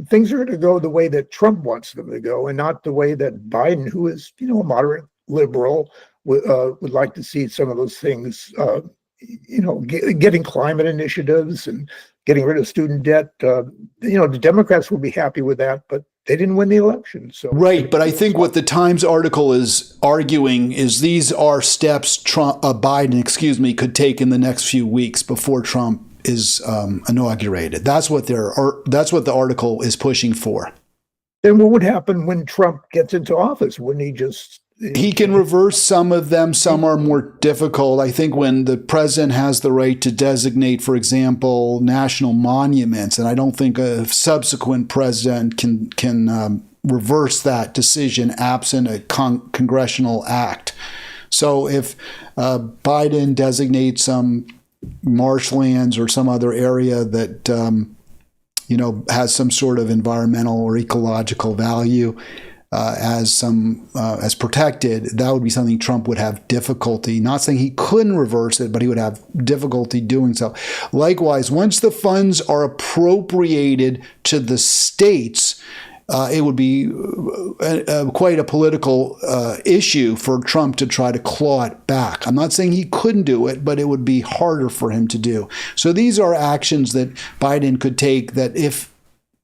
things are going to go the way that Trump wants them to go, and not the way that Biden, who is a moderate liberal, would like to see some of those things. Getting climate initiatives and getting rid of student debt. The Democrats will be happy with that, but they didn't win the election. So right, but I think what the Times article is arguing is these are steps Biden, could take in the next few weeks before Trump is inaugurated. That's what the article is pushing for. Then what would happen when Trump gets into office? Wouldn't he just? He can reverse some of them. Some are more difficult. I think when the president has the right to designate, for example, national monuments, and I don't think a subsequent president can reverse that decision absent a congressional act. So if Biden designates some marshlands or some other area that has some sort of environmental or ecological value, as protected, that would be something Trump would have difficulty. Not saying he couldn't reverse it, but he would have difficulty doing so. Likewise, once the funds are appropriated to the states, it would be quite a political issue for Trump to try to claw it back. I'm not saying he couldn't do it, but it would be harder for him to do. So these are actions that Biden could take that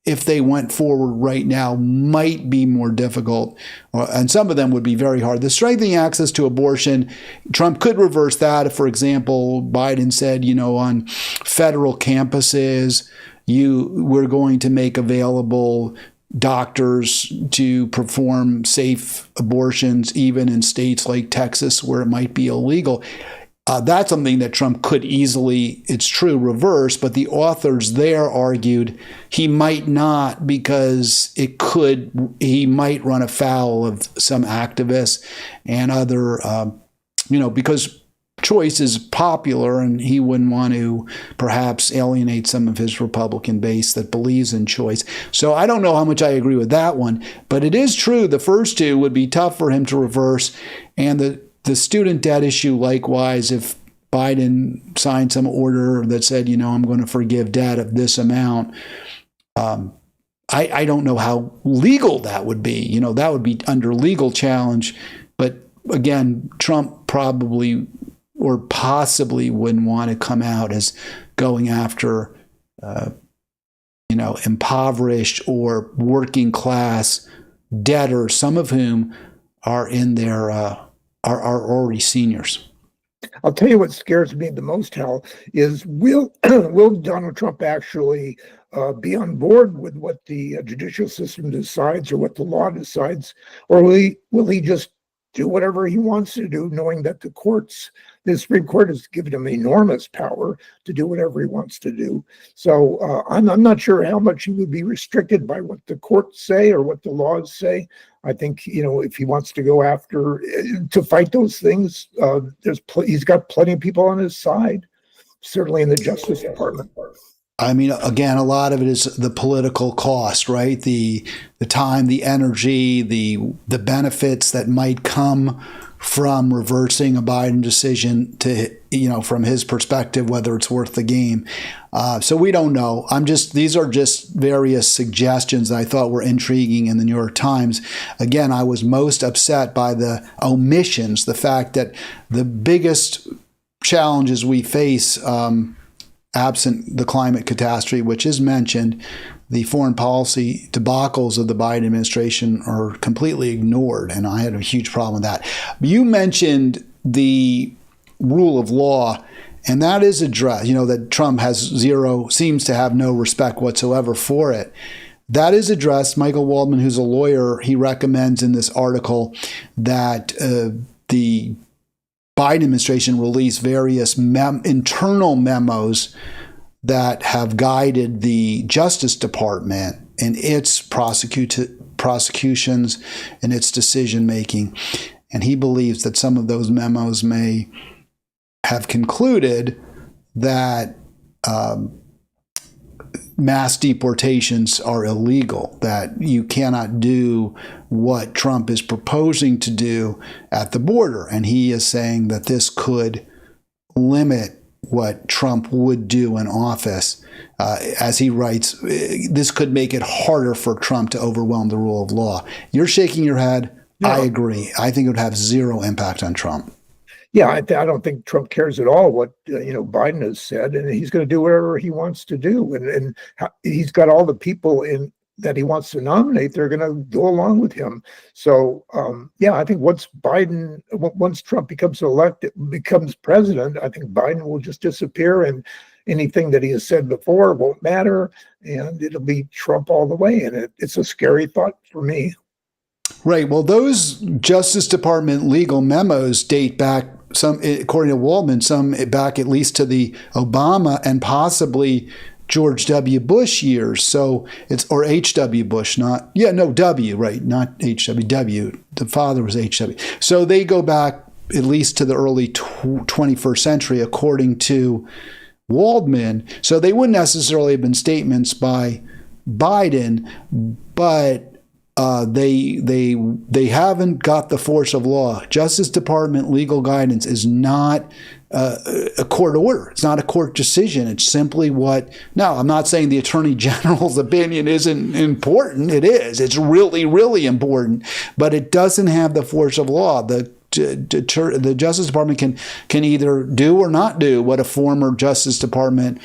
if they went forward right now, might be more difficult, and some of them would be very hard. The strengthening access to abortion, Trump could reverse that if, for example, Biden said, on federal campuses, we're going to make available doctors to perform safe abortions, even in states like Texas where it might be illegal. That's something that Trump could easily, it's true, reverse, but the authors there argued he might not, because he might run afoul of some activists and other, because choice is popular, and he wouldn't want to perhaps alienate some of his Republican base that believes in choice. So I don't know how much I agree with that one, but it is true the first two would be tough for him to reverse, and the student debt issue, likewise, if Biden signed some order that said, I'm going to forgive debt of this amount, I don't know how legal that would be. That would be under legal challenge. But again, Trump probably or possibly wouldn't want to come out as going after, impoverished or working class debtors, some of whom are in their are already seniors. I'll tell you what scares me the most, Hal, is will Donald Trump actually be on board with what the judicial system decides or what the law decides, or will he just do whatever he wants to do, knowing that the Supreme Court has given him enormous power to do whatever he wants to do. So I'm not sure how much he would be restricted by what the courts say or what the laws say. I think, if he wants to go after to fight those things, he's got plenty of people on his side, certainly in the Justice Department. I mean, again, a lot of it is the political cost, right? The time, the energy, the benefits that might come from reversing a Biden decision to, from his perspective, whether it's worth the game. So we don't know. These are just various suggestions that I thought were intriguing in the New York Times. Again, I was most upset by the omissions, the fact that the biggest challenges we face, absent the climate catastrophe, which is mentioned, the foreign policy debacles of the Biden administration are completely ignored, and I had a huge problem with that. You mentioned the rule of law, and that is addressed, that Trump seems to have no respect whatsoever for it. That is addressed. Michael Waldman, who's a lawyer, he recommends in this article that the Biden administration released various internal memos that have guided the Justice Department in its prosecutions and its decision making. And he believes that some of those memos may have concluded that mass deportations are illegal, that you cannot do what Trump is proposing to do at the border. And he is saying that this could limit what Trump would do in office. As he writes, this could make it harder for Trump to overwhelm the rule of law. You're shaking your head. No. I agree. I think it would have zero impact on Trump. Yeah, I don't think Trump cares at all what Biden has said, and he's going to do whatever he wants to do, and he's got all the people that he wants to nominate. They're going to go along with him. So I think once Trump becomes president, I think Biden will just disappear, and anything that he has said before won't matter, and it'll be Trump all the way. And it's a scary thought for me. Right. Well, those Justice Department legal memos date back, some, according to Waldman, some back at least to the Obama and possibly George W. Bush years. So or H.W. Bush, W, right? Not H.W. The father was H.W. So they go back at least to the early 21st century, according to Waldman. So they wouldn't necessarily have been statements by Biden, but they haven't got the force of law. Justice Department legal guidance is not a court order. It's not a court decision. It's simply now, I'm not saying the Attorney General's opinion isn't important. It is. It's really, really important. But it doesn't have the force of law. The Justice Department can either do or not do what a former Justice Department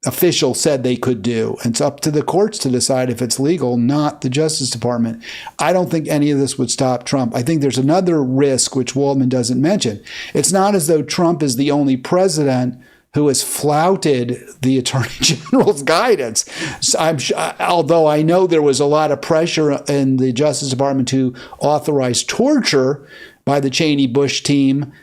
official said they could do. And it's up to the courts to decide if it's legal, not the Justice Department. I don't think any of this would stop Trump. I think there's another risk, which Waldman doesn't mention. It's not as though Trump is the only president who has flouted the Attorney General's guidance. Although I know there was a lot of pressure in the Justice Department to authorize torture by the Cheney-Bush team,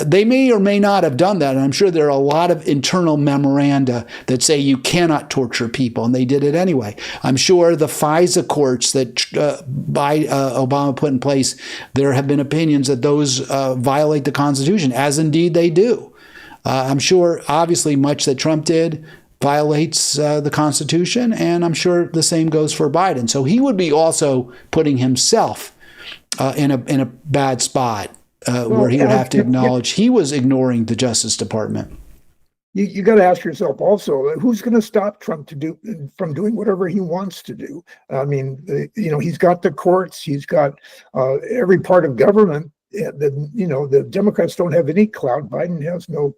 they may or may not have done that. And I'm sure there are a lot of internal memoranda that say you cannot torture people, and they did it anyway. I'm sure the FISA courts that Obama put in place, there have been opinions that those violate the Constitution, as indeed they do. I'm sure, obviously, much that Trump did violates the Constitution, and I'm sure the same goes for Biden. So he would be also putting himself in a bad spot. Where he would have to acknowledge he was ignoring the Justice Department. You got to ask yourself also, who's going to stop Trump from doing whatever he wants to do? I mean, he's got the courts, he's got every part of government. The Democrats don't have any clout. Biden has no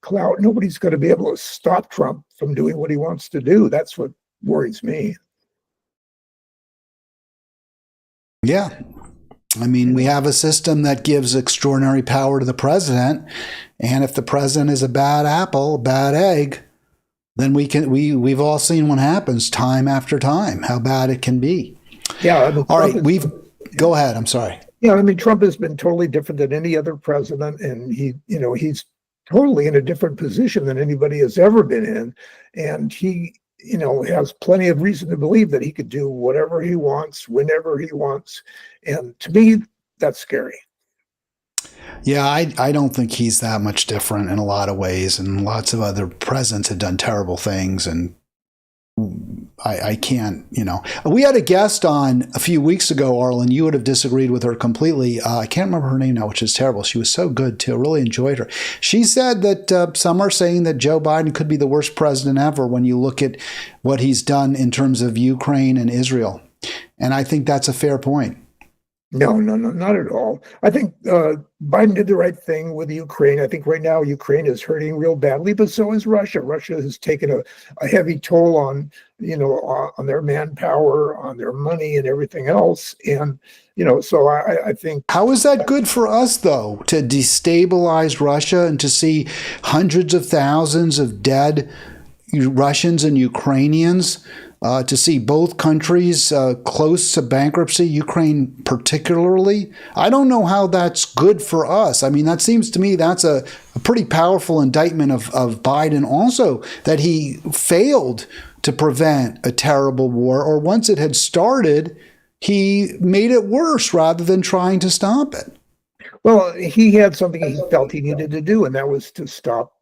clout. Nobody's going to be able to stop Trump from doing what he wants to do. That's what worries me. Yeah. I mean, we have a system that gives extraordinary power to the president, and if the president is a bad apple, a bad egg, then we've all seen what happens time after time, how bad it can be. Yeah. All right, go ahead. I'm sorry. Yeah, I mean, Trump has been totally different than any other president, and he's totally in a different position than anybody has ever been in, and he, has plenty of reason to believe that he could do whatever he wants, whenever he wants, and to me, that's scary. Yeah, I don't think he's that much different in a lot of ways, and lots of other presidents have done terrible things, and I can't, We had a guest on a few weeks ago, Arlen. You would have disagreed with her completely. I can't remember her name now, which is terrible. She was so good, too. I really enjoyed her. She said that some are saying that Joe Biden could be the worst president ever when you look at what he's done in terms of Ukraine and Israel. And I think that's a fair point. No, not at all. I think Biden did the right thing with Ukraine. I think right now Ukraine is hurting real badly, but so is Russia. Russia has taken a heavy toll on, on their manpower, on their money and everything else. And, so I think. How is that good for us, though, to destabilize Russia and to see hundreds of thousands of dead Russians and Ukrainians? To see both countries close to bankruptcy, Ukraine particularly. I don't know how that's good for us. I mean, that seems to me that's a pretty powerful indictment of Biden also, that he failed to prevent a terrible war, or once it had started, he made it worse rather than trying to stop it. Well, he had something he felt he needed to do, and that was to stop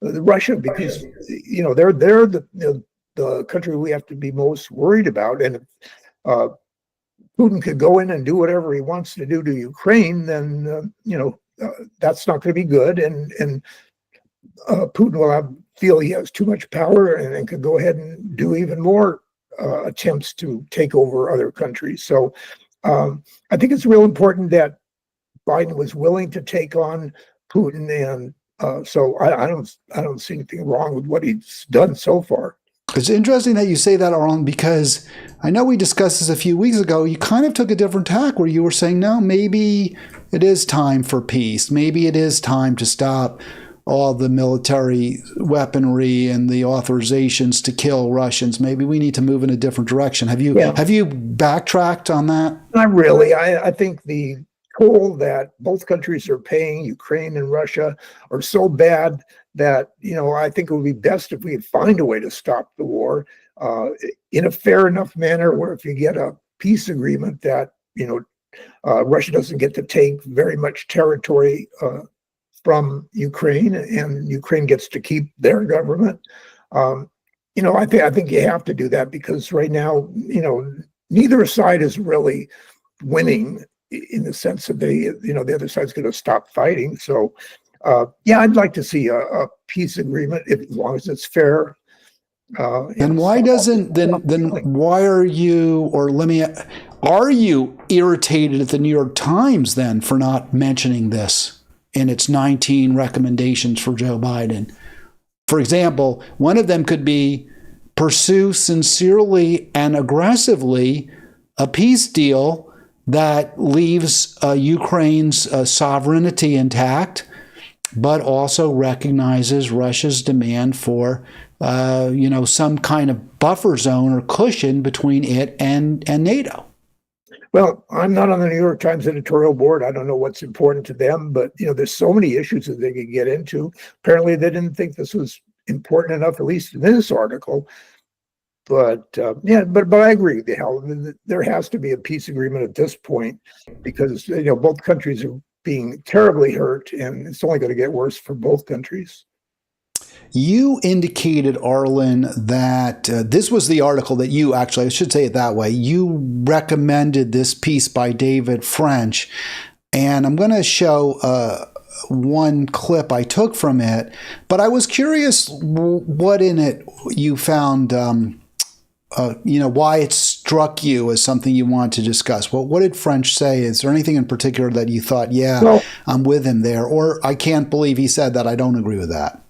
Russia, because they're the country we have to be most worried about, and if Putin could go in and do whatever he wants to do to Ukraine, then that's not going to be good, and Putin will feel he has too much power and could go ahead and do even more attempts to take over other countries. So I think it's real important that Biden was willing to take on Putin, and so I don't see anything wrong with what he's done so far. It's interesting that you say that, Arlen, because I know we discussed this a few weeks ago. You kind of took a different tack where you were saying, no, maybe it is time for peace. Maybe it is time to stop all the military weaponry and the authorizations to kill Russians. Maybe we need to move in a different direction. Have you backtracked on that? Not really. I think the toll that both countries are paying, Ukraine and Russia, are so bad that, I think it would be best if we could find a way to stop the war in a fair enough manner, where if you get a peace agreement that, Russia doesn't get to take very much territory from Ukraine, and Ukraine gets to keep their government. I think you have to do that, because right now, neither side is really winning, in the sense that the other side's going to stop fighting. So, I'd like to see a peace agreement, as long as it's fair. And why doesn't then why are you, or are you irritated at the New York Times then for not mentioning this in its 19 recommendations for Joe Biden? For example, one of them could be pursue sincerely and aggressively a peace deal that leaves Ukraine's sovereignty intact, but also recognizes Russia's demand for, some kind of buffer zone or cushion between it and NATO. Well, I'm not on the New York Times editorial board. I don't know what's important to them, but there's so many issues that they could get into. Apparently, they didn't think this was important enough, at least in this article. But but I agree with you, Hal. There has to be a peace agreement at this point, because both countries are being terribly hurt, and it's only going to get worse for both countries. You indicated, Arlen, that this was the article that you actually, I should say it that way, you recommended this piece by David French, and I'm going to show one clip I took from it, but I was curious what in it you found. Why it struck you as something you want to discuss. Well, what did French say? Is there anything in particular that you thought, I'm with him there, or I can't believe he said that, I don't agree with that?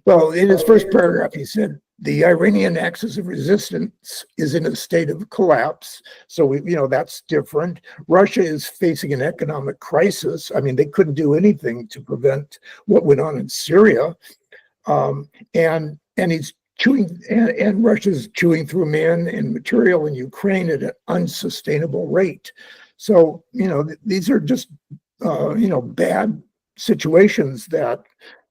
Well, in his first paragraph, he said, the Iranian axis of resistance is in a state of collapse. So, that's different. Russia is facing an economic crisis. I mean, they couldn't do anything to prevent what went on in Syria. And he's and Russia's chewing through man and material in Ukraine at an unsustainable rate. So, these are just, bad situations that,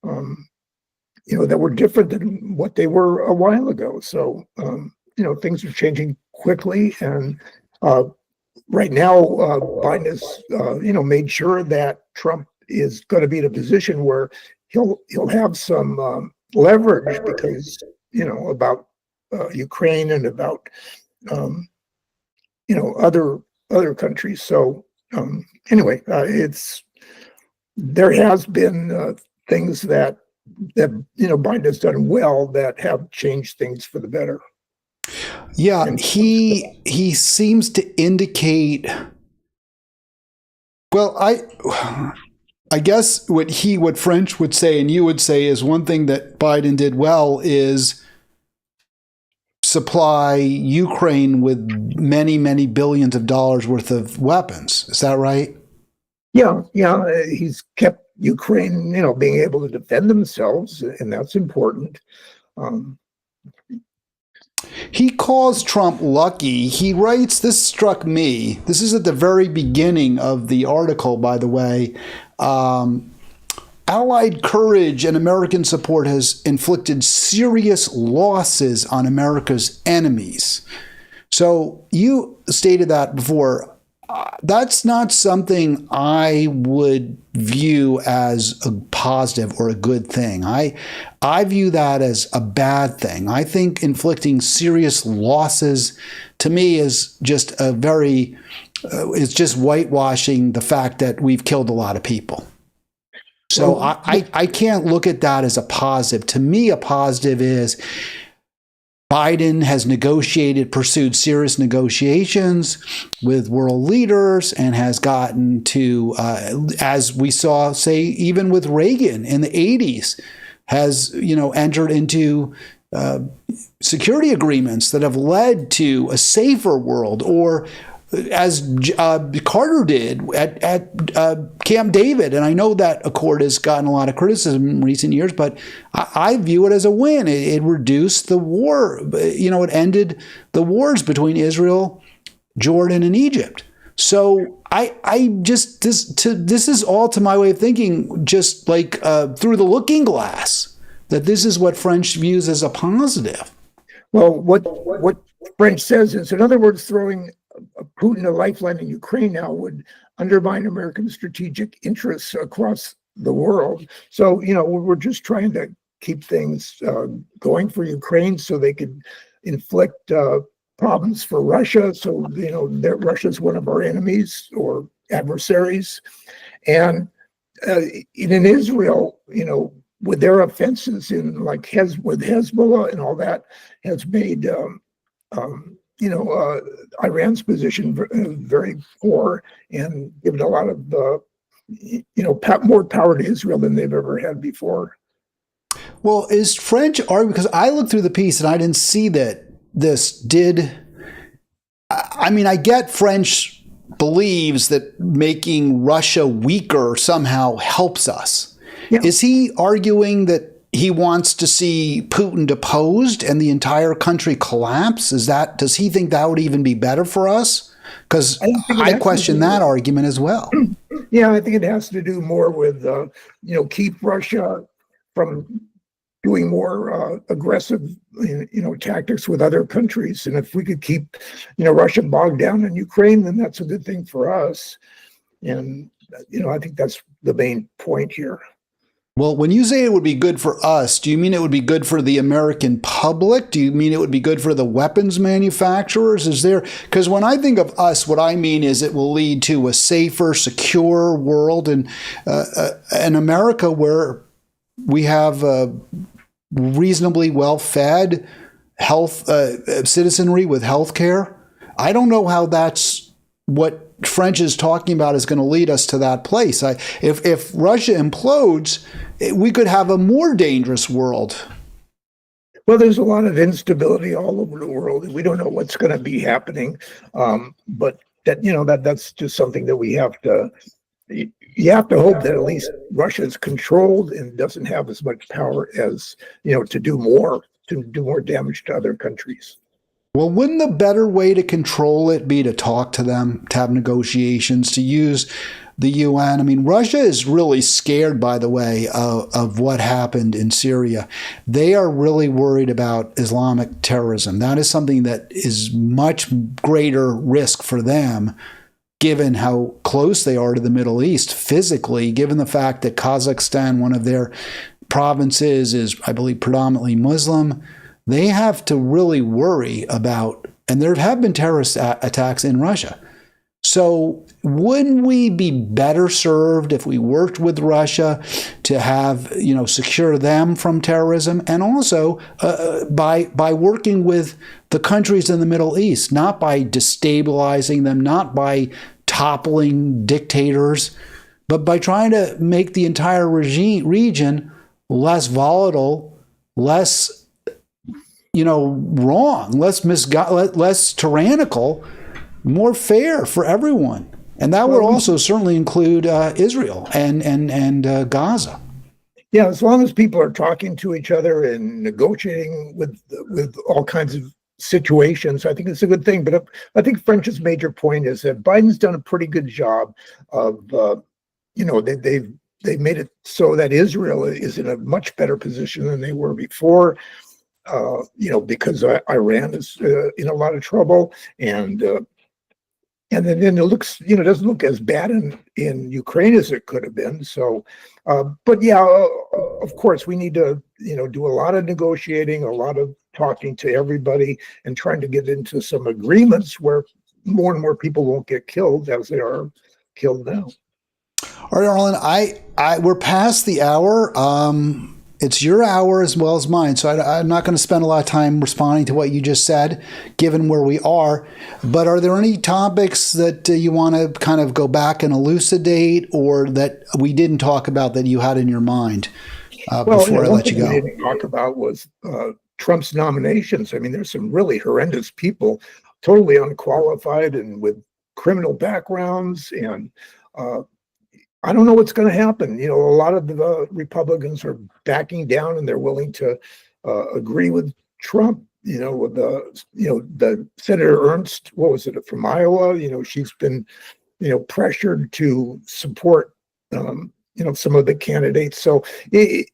that were different than what they were a while ago. So, things are changing quickly. And right now, Biden has, made sure that Trump is going to be in a position where he'll have some leverage because, about Ukraine and about, other countries. So anyway, there has been things that Biden has done well that have changed things for the better. Yeah, he seems to indicate. Well, I guess what French would say and you would say is one thing that Biden did well is supply Ukraine with many, many billions of dollars worth of weapons. Is that right? Yeah. He's kept Ukraine, being able to defend themselves, and that's important. He calls Trump lucky. He writes, this struck me. This is at the very beginning of the article, by the way. Allied courage and American support has inflicted serious losses on America's enemies. So you stated that before. That's not something I would view as a positive or a good thing. I view that as a bad thing. I think inflicting serious losses to me is just it's just whitewashing the fact that we've killed a lot of people. So I can't look at that as a positive. To me, a positive is Biden has pursued serious negotiations with world leaders and has gotten to, as we saw, say, even with Reagan in the 80s, has, entered into security agreements that have led to a safer world, or as Carter did at Camp David. And I know that accord has gotten a lot of criticism in recent years, but I view it as a win. It reduced the war. It ended the wars between Israel, Jordan, and Egypt. So this is all, to my way of thinking, just like through the looking glass, that this is what French views as a positive. Well, what French says is, in other words, throwing Putin a lifeline in Ukraine now would undermine American strategic interests across the world. So, we're just trying to keep things going for Ukraine so they could inflict problems for Russia. So, that Russia's one of our enemies or adversaries. And in Israel, with their offenses in with Hezbollah and all that, has made Iran's position very poor, and given a lot of more power to Israel than they've ever had before. Well, is French arguing, because I looked through the piece and I didn't see that this did. I mean, I get French believes that making Russia weaker somehow helps us. Yeah. Is he arguing that he wants to see Putin deposed and the entire country collapse? Does he think that would even be better for us? Because I question that argument as well. Yeah, I think it has to do more with, keep Russia from doing more aggressive, tactics with other countries. And if we could keep, Russia bogged down in Ukraine, then that's a good thing for us. And, I think that's the main point here. Well, when you say it would be good for us, do you mean it would be good for the American public? Do you mean it would be good for the weapons manufacturers? Because when I think of us, what I mean is it will lead to a safer, secure world and an America where we have a reasonably well-fed citizenry with health care. I don't know how that's what French is talking about is going to lead us to that place. If Russia implodes, we could have a more dangerous world. Well, there's a lot of instability all over the world. We don't know what's going to be happening, but that's just something that we have to. You have to hope that at least Russia is controlled and doesn't have as much power as to do more to do more damage to other countries. Well, wouldn't the better way to control it be to talk to them, to have negotiations, to use the UN? I mean, Russia is really scared, by the way, of what happened in Syria. They are really worried about Islamic terrorism. That is something that is much greater risk for them, given how close they are to the Middle East physically, given the fact that Kazakhstan, one of their provinces, is, I believe, predominantly Muslim. They have to really worry about, and there have been terrorist attacks in Russia. So wouldn't we be better served if we worked with Russia to have, secure them from terrorism, and also by working with the countries in the Middle East, not by destabilizing them, not by toppling dictators, but by trying to make the entire region less volatile, less wrong, less tyrannical, more fair for everyone. And that would also certainly include Israel and Gaza. Yeah, as long as people are talking to each other and negotiating with all kinds of situations, I think it's a good thing. But I think French's major point is that Biden's done a pretty good job of, they've made it so that Israel is in a much better position than they were before. Because Iran is in a lot of trouble, and then it looks, doesn't look as bad in Ukraine as it could have been. So, but yeah, of course, we need to, do a lot of negotiating, a lot of talking to everybody, and trying to get into some agreements where more and more people won't get killed as they are killed now. All right, Arlen, we're past the hour. It's your hour as well as mine, so I'm not going to spend a lot of time responding to what you just said, given where we are. But are there any topics that you want to kind of go back and elucidate, or that we didn't talk about that you had in your mind before I let you go? One thing we didn't talk about was Trump's nominations. I mean, there's some really horrendous people, totally unqualified and with criminal backgrounds, and I don't know what's going to happen. A lot of the Republicans are backing down, and they're willing to agree with Trump. With the Senator Ernst, what was it, from Iowa? She's been, pressured to support, some of the candidates. So it's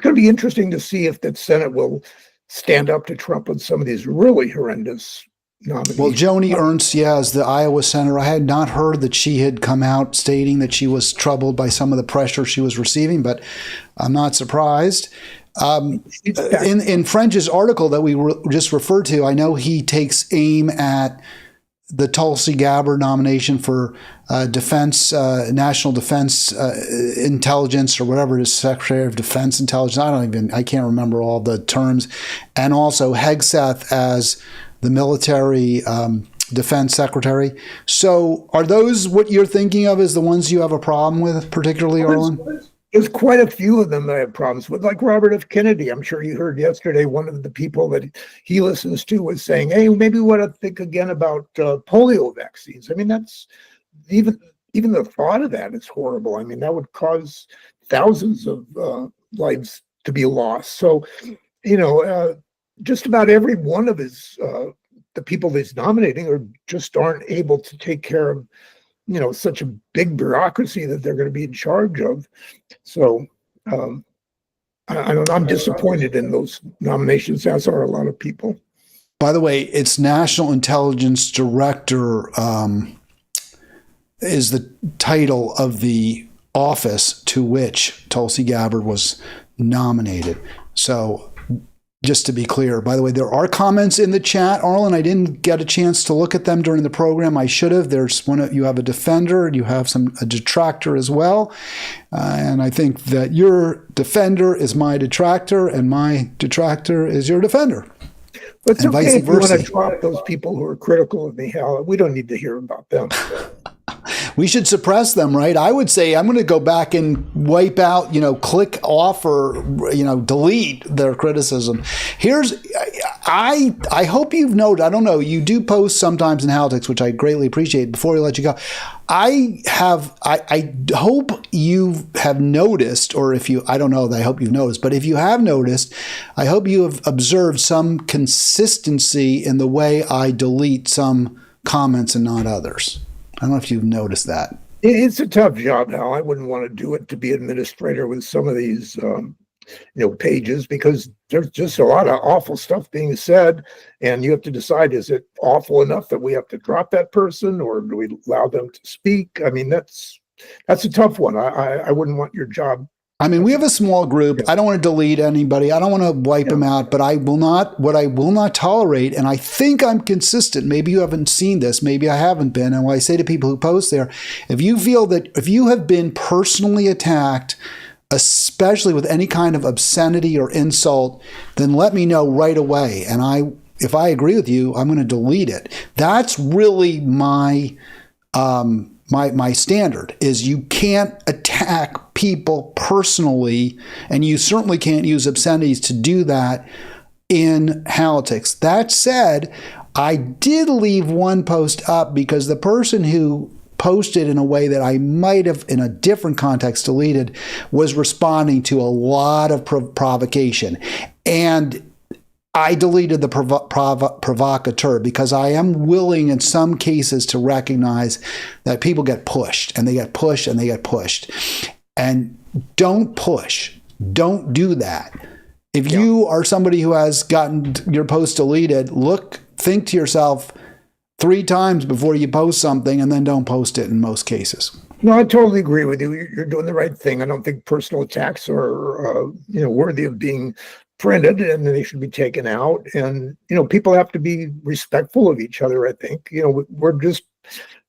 going to be interesting to see if the Senate will stand up to Trump on some of these really horrendous nominees. Well, Joni Ernst, as the Iowa senator, I had not heard that she had come out stating that she was troubled by some of the pressure she was receiving, but I'm not surprised. In French's article that we just referred to, I know he takes aim at the Tulsi Gabbard nomination for defense, national defense intelligence, or whatever it is, Secretary of Defense Intelligence. I can't remember all the terms. And also Hegseth as the military defense secretary. So are those what you're thinking of as the ones you have a problem with, particularly, Arlen? There's quite a few of them that I have problems with, like Robert F. Kennedy. I'm sure you heard yesterday one of the people that he listens to was saying, hey, maybe we want to think again about polio vaccines. I mean, that's even the thought of that is horrible. I mean, that would cause thousands of lives to be lost. So, just about every one of his the people he's nominating aren't able to take care of such a big bureaucracy that they're going to be in charge of. So I'm disappointed in those nominations, as are a lot of people. By the way, it's National Intelligence Director is the title of the office to which Tulsi Gabbard was nominated. So just to be clear, by the way, there are comments in the chat, Arlen. I didn't get a chance to look at them during the program. I should have. There's you have a defender, and you have a detractor as well. And I think that your defender is my detractor, and my detractor is your defender. But it's okay if you want to drop those people who are critical of me, Hal. We don't need to hear about them. We should suppress them, right? I would say I'm going to go back and wipe out, click off or, delete their criticism. I hope you've noted, I don't know, you do post sometimes in Halitics, which I greatly appreciate. Before we let you go, I hope you have noticed, or if you, I don't know that I hope you've noticed, but if you have noticed, I hope you have observed some consistency in the way I delete some comments and not others. I don't know if you've noticed that. It's a tough job, Hal. I wouldn't want to do it to be administrator with some of these pages, because there's just a lot of awful stuff being said, and you have to decide, is it awful enough that we have to drop that person, or do we allow them to speak? I mean, that's a tough one. I wouldn't want your job. I mean, we have a small group. I don't want to delete anybody. I don't want to wipe them out, but what I will not tolerate, and I think I'm consistent, maybe you haven't seen this, maybe I haven't been, and what I say to people who post there, if you feel that, if you have been personally attacked, especially with any kind of obscenity or insult, then let me know right away. And if I agree with you, I'm going to delete it. That's really my standard, is you can't attack people personally, and you certainly can't use obscenities to do that in Halitics. That said, I did leave one post up because the person who posted in a way that I might have, in a different context, deleted, was responding to a lot of provocation. And I deleted the provocateur because I am willing in some cases to recognize that people get pushed, and they get pushed, and they get pushed. And don't push. Don't do that. If you are somebody who has gotten your post deleted, think to yourself 3 times before you post something, and then don't post it in most cases. No, I totally agree with you. You're doing the right thing. I don't think personal attacks are, worthy of being printed, and they should be taken out. And, people have to be respectful of each other, I think. We're just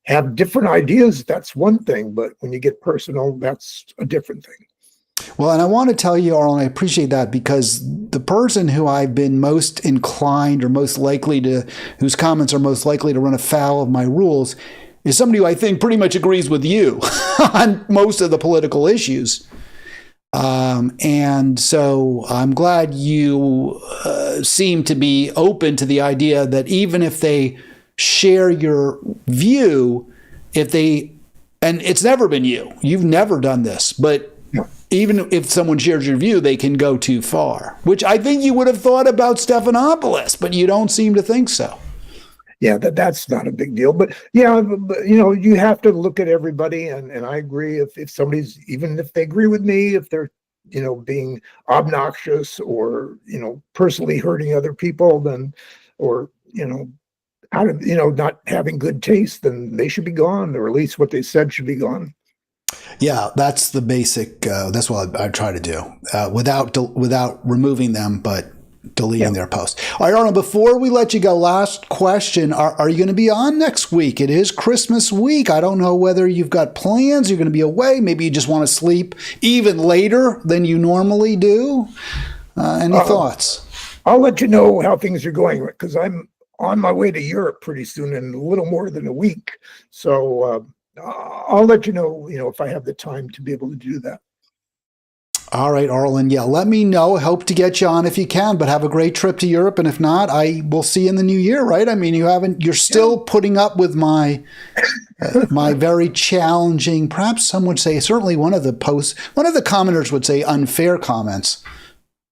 have different ideas. That's one thing. But when you get personal, that's a different thing. Well, and I want to tell you, Arlen, I appreciate that, because the person who I've been most inclined, or most likely to, whose comments are most likely to run afoul of my rules, is somebody who I think pretty much agrees with you on most of the political issues. And so I'm glad you seem to be open to the idea that even if they share your view, and it's never been you've never done this, but even if someone shares your view, they can go too far, which I think you would have thought about Stephanopoulos, but you don't seem to think so. Yeah, that's not a big deal. But you have to look at everybody, and I agree. If somebody's, even if they agree with me, if they're being obnoxious or personally hurting other people, then, or not having good taste, then they should be gone, or at least what they said should be gone. Yeah, that's the basic. That's what I try to do without removing them, but deleting their post. All right, Arlen, before we let you go, last question. Are you going to be on next week? It is Christmas week. I don't know whether you've got plans. You're going to be away. Maybe you just want to sleep even later than you normally do. Any thoughts? I'll let you know how things are going, because I'm on my way to Europe pretty soon in a little more than a week. So I'll let you know, if I have the time to be able to do that. All right, Arlen. Yeah, let me know. I hope to get you on if you can, but have a great trip to Europe. And if not, I will see you in the new year, right? I mean, you're still putting up with my very challenging, perhaps some would say, certainly one of the commenters would say unfair comments.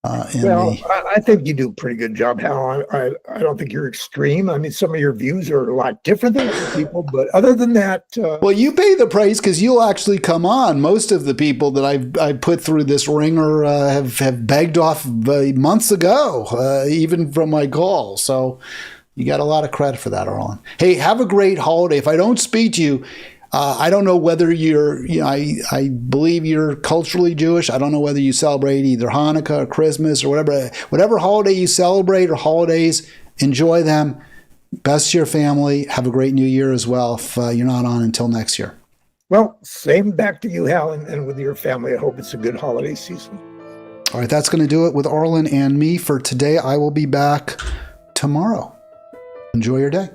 I think you do a pretty good job, Hal. I don't think you're extreme. I mean, some of your views are a lot different than other people, but other than that... well, you pay the price because you'll actually come on. Most of the people that I've put through this ringer have begged off months ago, even from my call. So you got a lot of credit for that, Arlen. Hey, have a great holiday. If I don't speak to you, I don't know whether I believe you're culturally Jewish. I don't know whether you celebrate either Hanukkah or Christmas or whatever holiday you celebrate or holidays, enjoy them. Best to your family. Have a great new year as well if you're not on until next year. Well, same back to you, Hal, and with your family. I hope it's a good holiday season. All right, that's going to do it with Arlen and me for today. I will be back tomorrow. Enjoy your day.